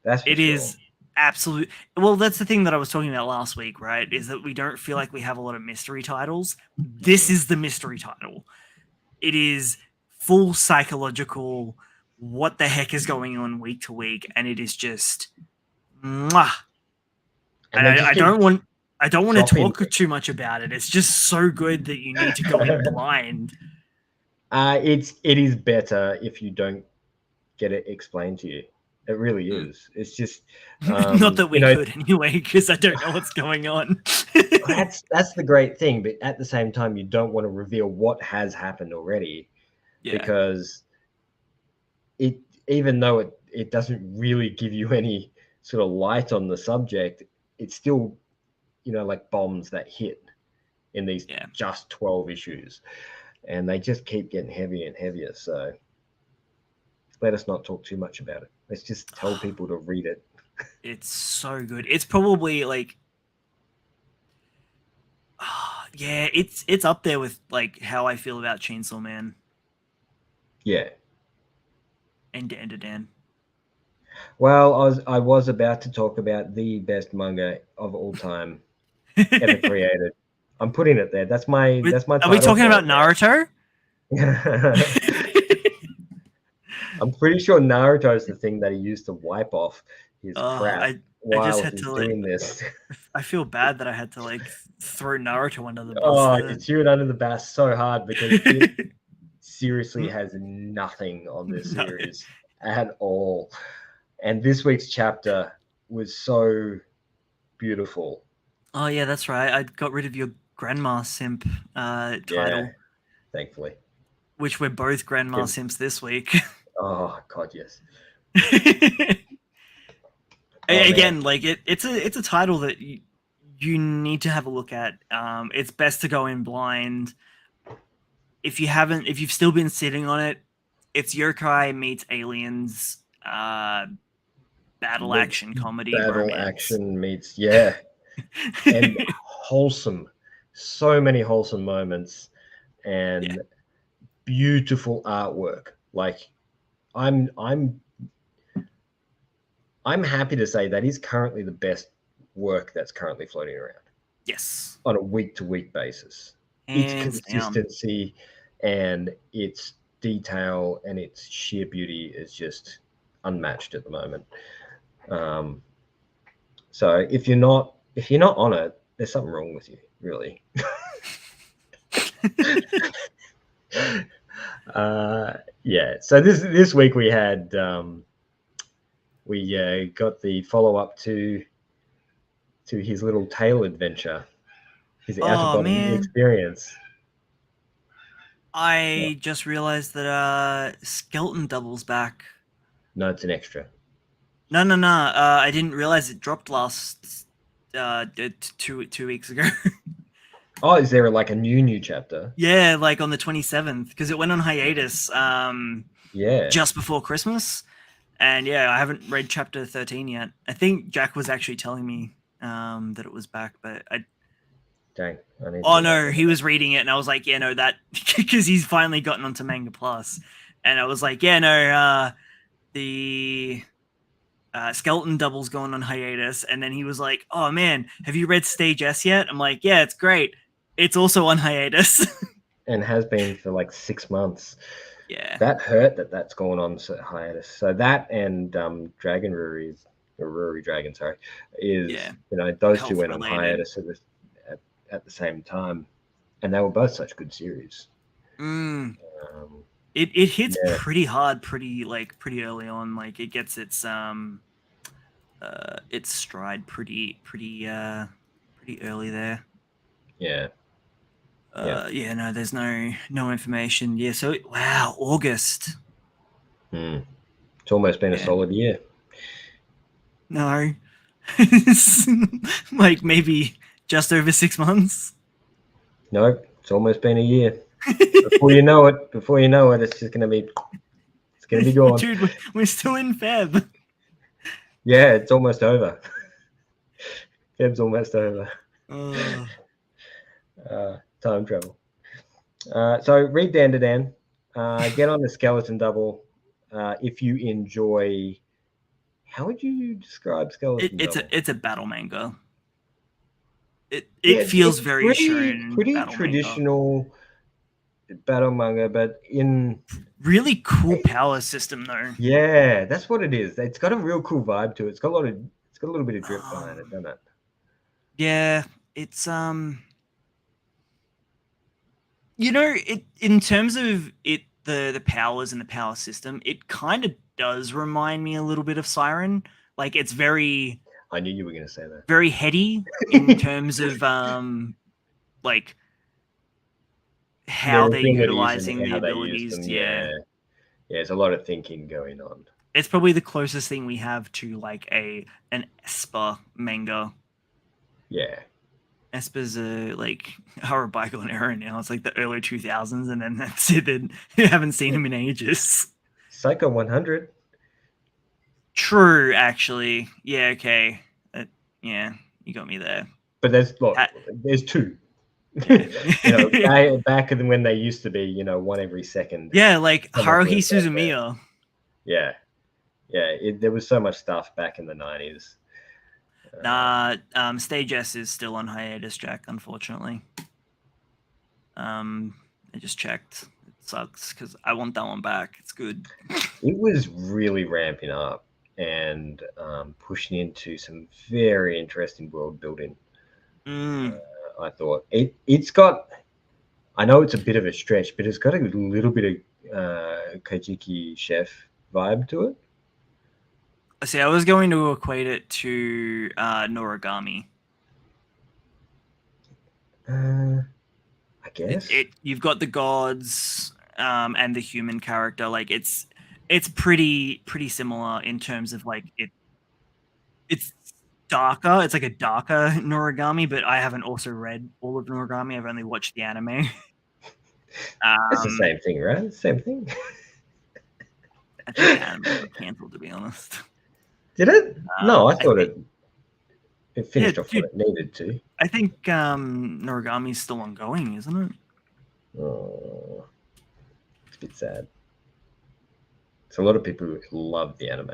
That's for sure. Is absolute. Well, that's the thing that I was talking about last week, right? Is that we don't feel like we have a lot of mystery titles. This is the mystery title. It is full psychological, what the heck is going on week to week, and it is just mwah. And I don't want to talk too much about it. It's just so good that you need to go in blind. It is better if you don't get it explained to you. It really is. It's just not that we could anyway, because I don't know what's going on. that's the great thing, but at the same time, you don't want to reveal what has happened already, because even though it doesn't really give you any sort of light on the subject, it's still, like bombs that hit in these just 12 issues, and they just keep getting heavier and heavier. So let us not talk too much about it. Let's just tell people to read it. It's so good. It's probably like, yeah, it's up there with like how I feel about Chainsaw Man. Yeah. And Dan to Dan. Well, I was about to talk about the best manga of all time ever created. I'm putting it there. That's my Are we title talking for about it now. Naruto? I'm pretty sure Naruto is the thing that he used to wipe off his crap I just while had he's to like. doing this. I feel bad that I had to like throw Naruto under the bus. Oh, you threw it under the bus so hard because it seriously has nothing on this No. series at all. And this week's chapter was so beautiful. Oh yeah, that's right. I got rid of your grandma simp title, Yeah, thankfully. which we're both grandma Because, simps this week. oh God, yes. Again, like it's a title that you need to have a look at. It's best to go in blind. If you've still been sitting on it, it's yokai meets aliens, battle action comedy battle romance. action meets and wholesome, so many wholesome moments and beautiful artwork. Like I'm happy to say that is currently the best work that's currently floating around. Yes, on a week-to-week basis. Its consistency and its detail and its sheer beauty is just unmatched at the moment. So if you're not on it, there's something wrong with you, really. So this week we had got the follow-up to his little tale adventure, his out-of-body experience. I just realized that Skeleton Double's back. No, it's an extra. No. I didn't realize it dropped last 2 weeks ago. Oh, is there like a new chapter? Yeah, like on the 27th, because it went on hiatus just before Christmas. And yeah, I haven't read chapter 13 yet. I think Jack was actually telling me that it was back, but Dang. No, he was reading it, and I was like, yeah, no, that because he's finally gotten onto Manga Plus, and I was like, yeah, no, the Skeleton Double's going on hiatus, and then he was like, oh man, have you read Stage S yet? I'm like, yeah, it's great. It's also on hiatus. And has been for like 6 months. Yeah. That hurt that's going on hiatus. So that and Dragon Ruri Dragon, sorry, is those two went on hiatus at the same time, and they were both such good series. It hits pretty hard, pretty early on. Like it gets its stride pretty early there. Yeah. No, there's no information. Yeah, so wow, August. It's almost been a solid year. No. Like maybe just over 6 months. No, it's almost been a year. Before you know it, it's just gonna be gone. Dude, we're still in Feb. Yeah, it's almost over. Feb's almost over. Time travel. So read Dan to Dan. Get on the Skeleton Double. If you enjoy, how would you describe Skeleton Double? It's a battle manga. It feels very shonen, pretty traditional battle manga, but in really cool power system though. Yeah, that's what it is. It's got a real cool vibe to it. It's got a little bit of drip behind it, doesn't it? Yeah, it's in terms of the powers and the power system, it kind of does remind me a little bit of Siren. Like it's very. I knew you were going to say that. Very heady in terms of like how they're utilizing the abilities. Yeah, there's a lot of thinking going on. It's probably the closest thing we have to like an Esper manga. Yeah. Esper's like a bygone era now. It's like the early 2000s, and then that's it. Then you haven't seen him in ages. Psycho 100. True, actually. Yeah, okay. Yeah, you got me there. But there's two. Yeah. Back when they used to be, one every second. Yeah, like Haruhi Suzumiya. Yeah. There was so much stuff back in the 90s. Stage S is still on hiatus, Jack, unfortunately. I just checked. It sucks because I want that one back. It's good. It was really ramping up and pushing into some very interesting world building. I thought it's got. I know it's a bit of a stretch, but it's got a little bit of Kaijiki Chef vibe to it. See, I was going to equate it to Noragami. I guess you've got the gods and the human character. Like it's pretty similar in terms of like it's darker. It's like a darker Noragami, but I haven't also read all of Noragami. I've only watched the anime. It's the same thing, right? Same thing. I think the anime got cancelled, to be honest. Did it? No, I thought it finished off what it needed to. I think Noragami's still ongoing, isn't it? Oh, it's a bit sad. So a lot of people love the anime.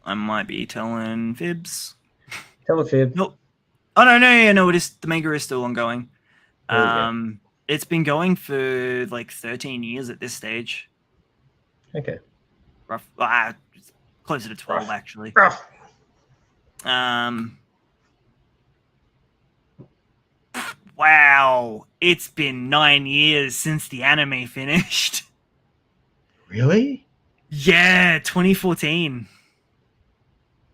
I might be telling fibs. Tell a fib. Nope. Oh no! It is, the manga is still ongoing. It's been going for like 13 years at this stage. Okay. Rough. It's closer to 12 actually. Rough. Wow, it's been 9 years since the anime finished. Really? Yeah, 2014.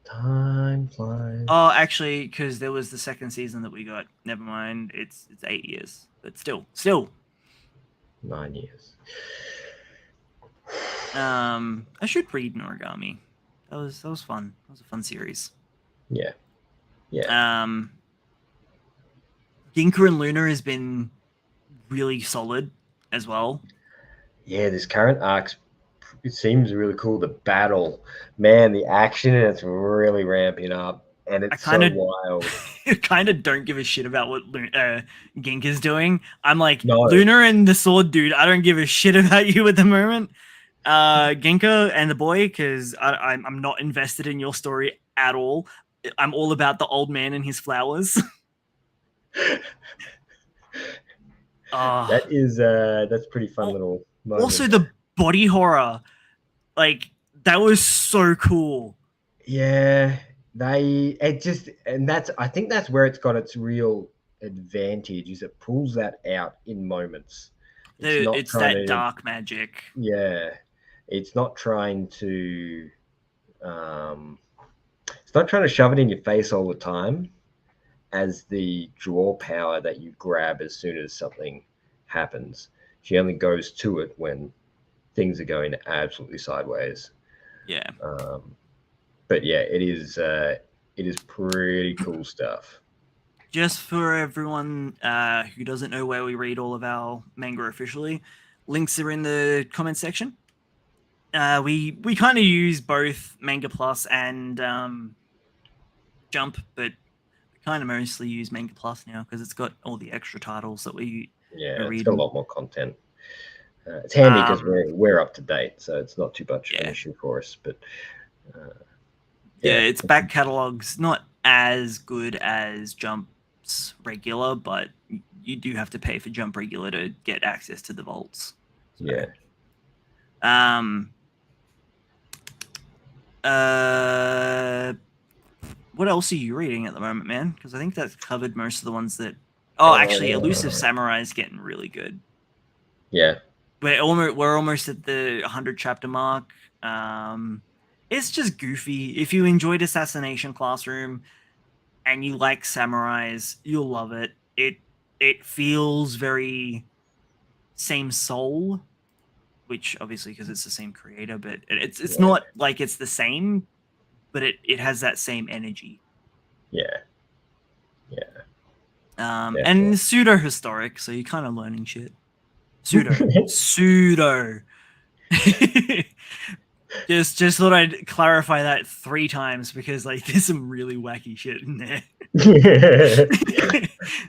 Time flies. Oh, actually, because there was the second season that we got. Never mind. It's 8 years, but still. 9 years. I should read Noragami. That was fun. That was a fun series. Yeah. Ginka and Luna has been really solid as well. Yeah, this current arc, it seems really cool. The battle, man, the action, and it's really ramping up, and it's so wild. I kind of don't give a shit about what Ginka's doing. I'm like, no. Luna and the sword dude, I don't give a shit about you at the moment. Ginka and the boy, because I'm not invested in your story at all. I'm all about the old man and his flowers. That's pretty fun little moment. Also the body horror, like that was so cool. Yeah, I think that's where it's got its real advantage, is it pulls that out in moments. It's that dark magic. Yeah, it's not trying to shove it in your face all the time as the draw power that you grab as soon as something happens. She only goes to it when things are going absolutely sideways. Yeah. But yeah, it is pretty cool stuff. Just for everyone who doesn't know where we read all of our manga officially, links are in the comment section. We kind of use both Manga Plus and Jump, but we kind of mostly use Manga Plus now because it's got all the extra titles that we read. It's got a lot more content. It's handy because we're up to date, so it's not too much of an issue for us. But its back catalog's not as good as Jump's regular, but you do have to pay for Jump regular to get access to the vaults. So, what else are you reading at the moment, man? Because I think that's covered most of the ones that. Oh, actually, Elusive Samurai is getting really good. Yeah. We're almost at the 100 chapter mark. It's just goofy. If you enjoyed Assassination Classroom and you like samurais, you'll love it. It feels very same soul, which obviously because it's the same creator, but it's not like it's the same, but it has that same energy. And pseudo historic, so you're kind of learning shit. Pseudo. Just thought I'd clarify that 3 times because like there's some really wacky shit in there.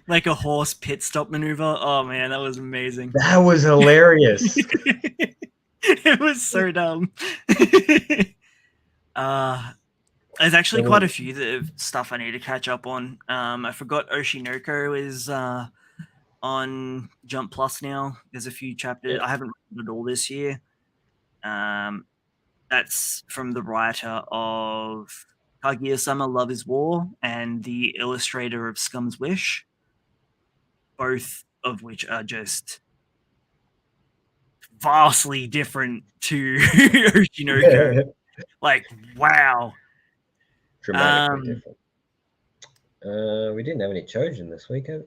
Like a horse pit stop maneuver. Oh man, that was amazing. That was hilarious. It was so dumb. There's actually quite a few stuff I need to catch up on. I forgot Oshinoko is on Jump Plus now. There's a few chapters. Yeah. I haven't read it all this year. That's from the writer of Kaguya-sama Love is War and the illustrator of Scum's Wish, both of which are just vastly different to Oshinoko. Like, wow. Dramatically different. We didn't have any Chojin this week, did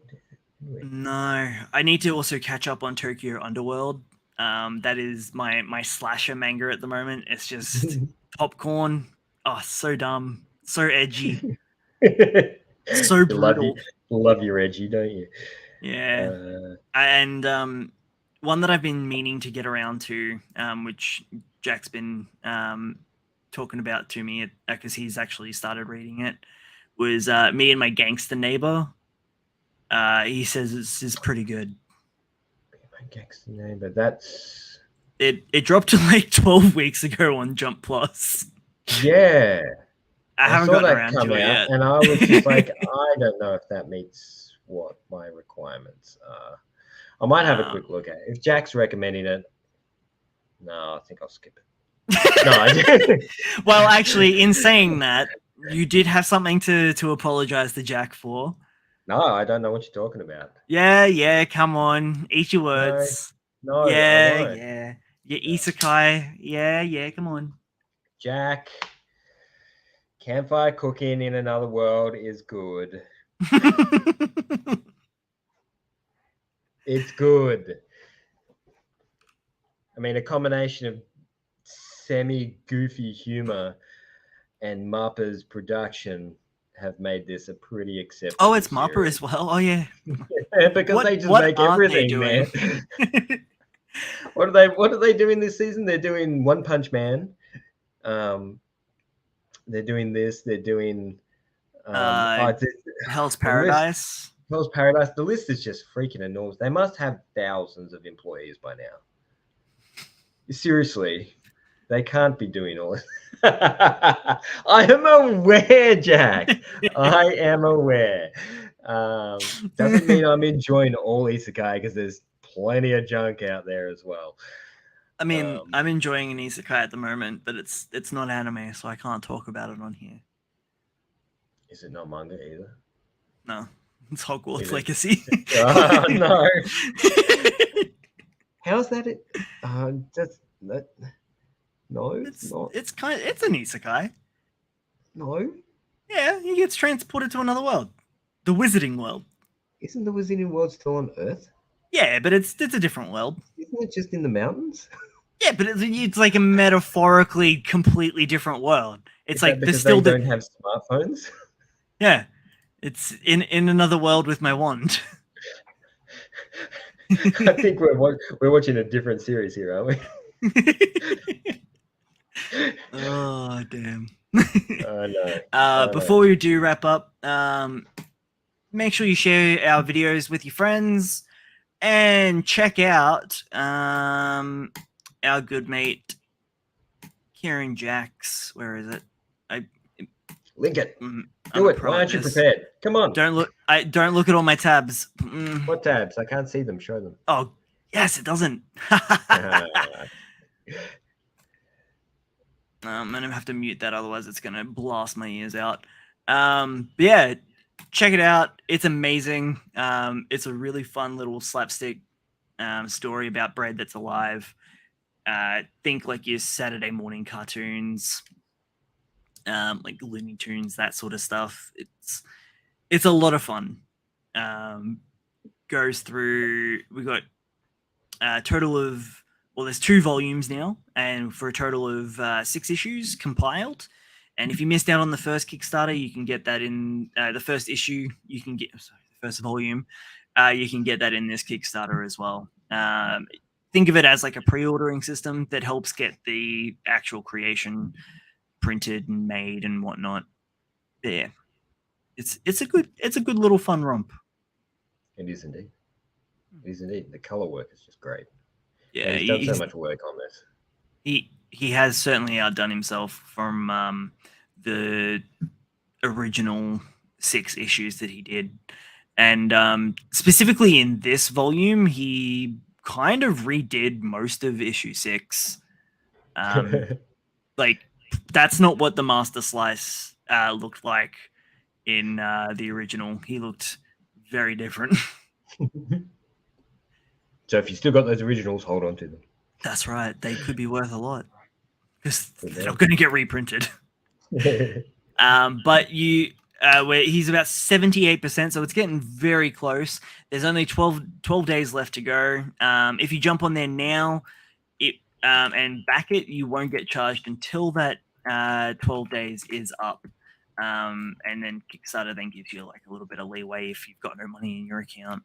we? No. I need to also catch up on Tokyo Underworld. That is my slasher manga at the moment. It's just popcorn. Oh, so dumb. So edgy. So brutal. Love your edgy, don't you? Yeah. And one that I've been meaning to get around to, which Jack's been talking about to me because he's actually started reading it, was Me and My Gangster Neighbor. He says this is pretty good. Gangster Neighbor, that's it dropped to like 12 weeks ago on Jump Plus. Yeah. I haven't gotten around to it yet. And I was just like, I don't know if that meets what my requirements are. I might have a quick look at it. If Jack's recommending it, no, I think I'll skip it. No, I didn't. Well, actually, in saying that, you did have something to apologize to Jack for. No, I don't know what you're talking about. Yeah, come on. Eat your words. No. Yeah. Your isekai. Yeah, come on. Jack, campfire cooking in another world is good. It's good. I mean, a combination of semi-goofy humor and Mappa's production have made this a pretty acceptable. Oh, it's Mappa as well. Oh yeah. Because they just make everything, man. What are they doing this season? They're doing One Punch Man. They're doing this. They're doing Hell's Paradise. Hell's Paradise. The list is just freaking enormous. They must have thousands of employees by now. Seriously, they can't be doing all this. I am aware, Jack. I am aware. Doesn't mean I'm enjoying all isekai because there's plenty of junk out there as well. I mean, I'm enjoying an isekai at the moment, but it's not anime, so I can't talk about it on here. Is it not manga either? No, it's Hogwarts Legacy. Oh no! How's that? No, it's not. It's an isekai. No. Yeah, he gets transported to another world, the Wizarding World. Isn't the Wizarding World still on Earth? Yeah, but it's a different world. Isn't it just in the mountains? Yeah, but it's like a metaphorically completely different world. It's like they still don't have smartphones. Yeah, it's in another world with my wand. I think we're watching a different series here, aren't we? Oh damn! No. Before we do wrap up, make sure you share our videos with your friends and check out our good mate Kieran Jacks. Where is it? Link it. Do it. Why aren't you prepared? Come on. Don't look at all my tabs. What tabs? I can't see them. Show them. Oh yes, it doesn't. I'm gonna have to mute that, otherwise it's gonna blast my ears out. But yeah, check it out. It's amazing. It's a really fun little slapstick story about bread that's alive. Think like your Saturday morning cartoons, like Looney Tunes, that sort of stuff. It's a lot of fun. Goes through. We got a total of. Well, there's 2 volumes now, and for a total of 6 issues compiled. And if you missed out on the first Kickstarter, you can get that in the first issue. You can get the first volume. You can get that in this Kickstarter as well. think of it as like a pre-ordering system that helps get the actual creation printed and made and whatnot. Yeah, it's a good little fun romp. It is indeed. It is indeed. The color work is just great. Yeah, and he's done so much work on this. He has certainly outdone himself from the original 6 issues that he did, and specifically in this volume, he kind of redid most of issue 6. Like that's not what the Master Slice looked like in the original. He looked very different. So if you still got those originals, hold on to them. That's right. They could be worth a lot because they're not going to get reprinted. But where he's about 78%, so it's getting very close. There's only 12 days left to go. If you jump on there now, and back it, you won't get charged until that 12 days is up. And then Kickstarter then gives you like a little bit of leeway if you've got no money in your account.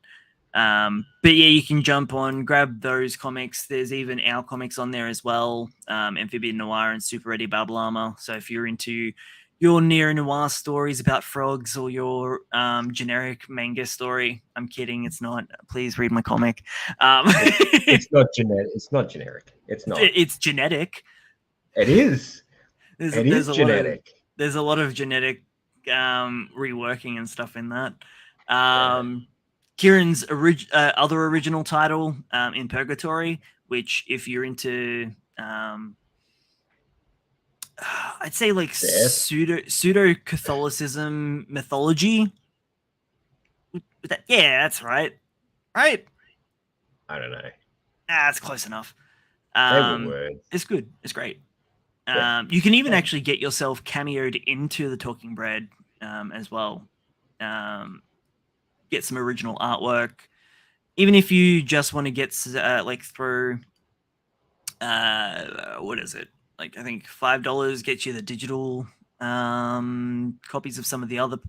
But yeah, you can jump on, grab those comics. There's even our comics on there as well, Amphibian Noir and Super Ready Battle Armor. So if you're into your neo-noir stories about frogs or your generic manga story, I'm kidding, it's not. Please read my comic. It's not generic. It's not generic. It's not. It's genetic. It is. It is genetic. There's a lot of genetic reworking and stuff in that. Kieran's other original title, In Purgatory, which if you're into, I'd say like pseudo Catholicism mythology. Yeah, that's right. Right? I don't know. That's close enough. Words. It's good. It's great. You can even actually get yourself cameoed into the Talking Bread as well. Get some original artwork. Even if you just want to get like through, what is it? Like I think $5 gets you the digital copies of some of the other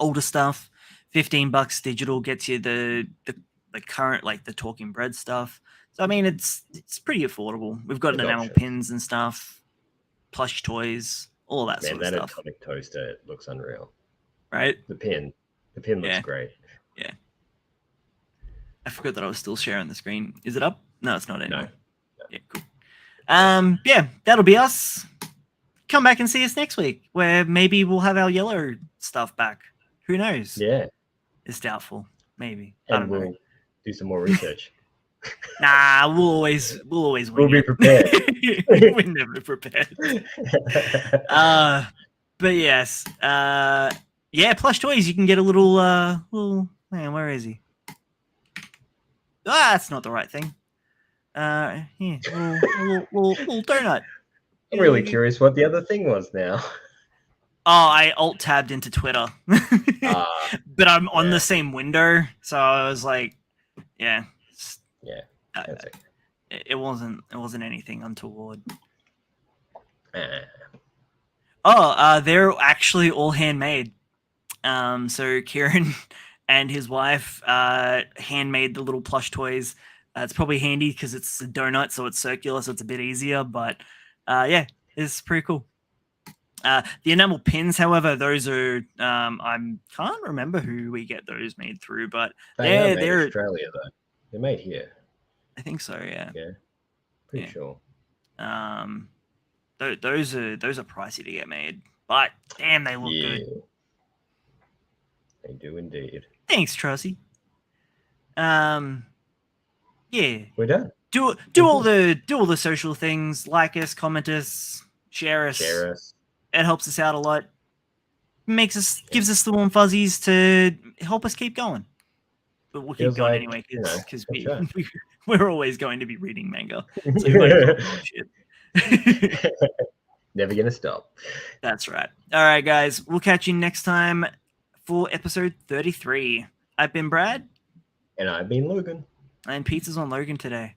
older stuff. $15 digital gets you the current, like the Talking Bread stuff. So I mean, it's pretty affordable. We've got enamel pins and stuff, plush toys, all that sort of stuff. That atomic toaster looks unreal, right? The pin looks great. Yeah. I forgot that I was still sharing the screen. Is it up? No, it's not anymore. No. Yeah, cool. Yeah, that'll be us. Come back and see us next week, where maybe we'll have our yellow stuff back. Who knows? Yeah. It's doubtful. Maybe. And I don't know. Do some more research. Nah, we'll always wing We'll be prepared. We're never prepared. But yes. Yeah, plush toys. You can get a little man, where is he? That's not the right thing. Yeah, little donut. I'm really curious what the other thing was now. Oh, I alt-tabbed into Twitter. But I'm on the same window, so I was like, yeah. Yeah. It wasn't anything untoward. They're actually all handmade. So Kieran and his wife handmade the little plush toys. It's probably handy because it's a donut, so it's circular, so it's a bit easier. But yeah, it's pretty cool. The enamel pins, however, those are I can't remember who we get those made through, but they're in Australia though. They're made here. I think so. Yeah. Yeah. Pretty sure. Those are pricey to get made, but damn, they look good. They do indeed. Thanks, Trusty. Yeah. We're done. Do all the social things. Like us, comment us, share us. It helps us out a lot. Gives us the warm fuzzies to help us keep going. But we'll keep going anyway because we're always going to be reading manga. So we might shit. Never gonna stop. That's right. All right, guys. We'll catch you next time for episode 33. I've been Brad. And I've been Logan. And pizza's on Logan today.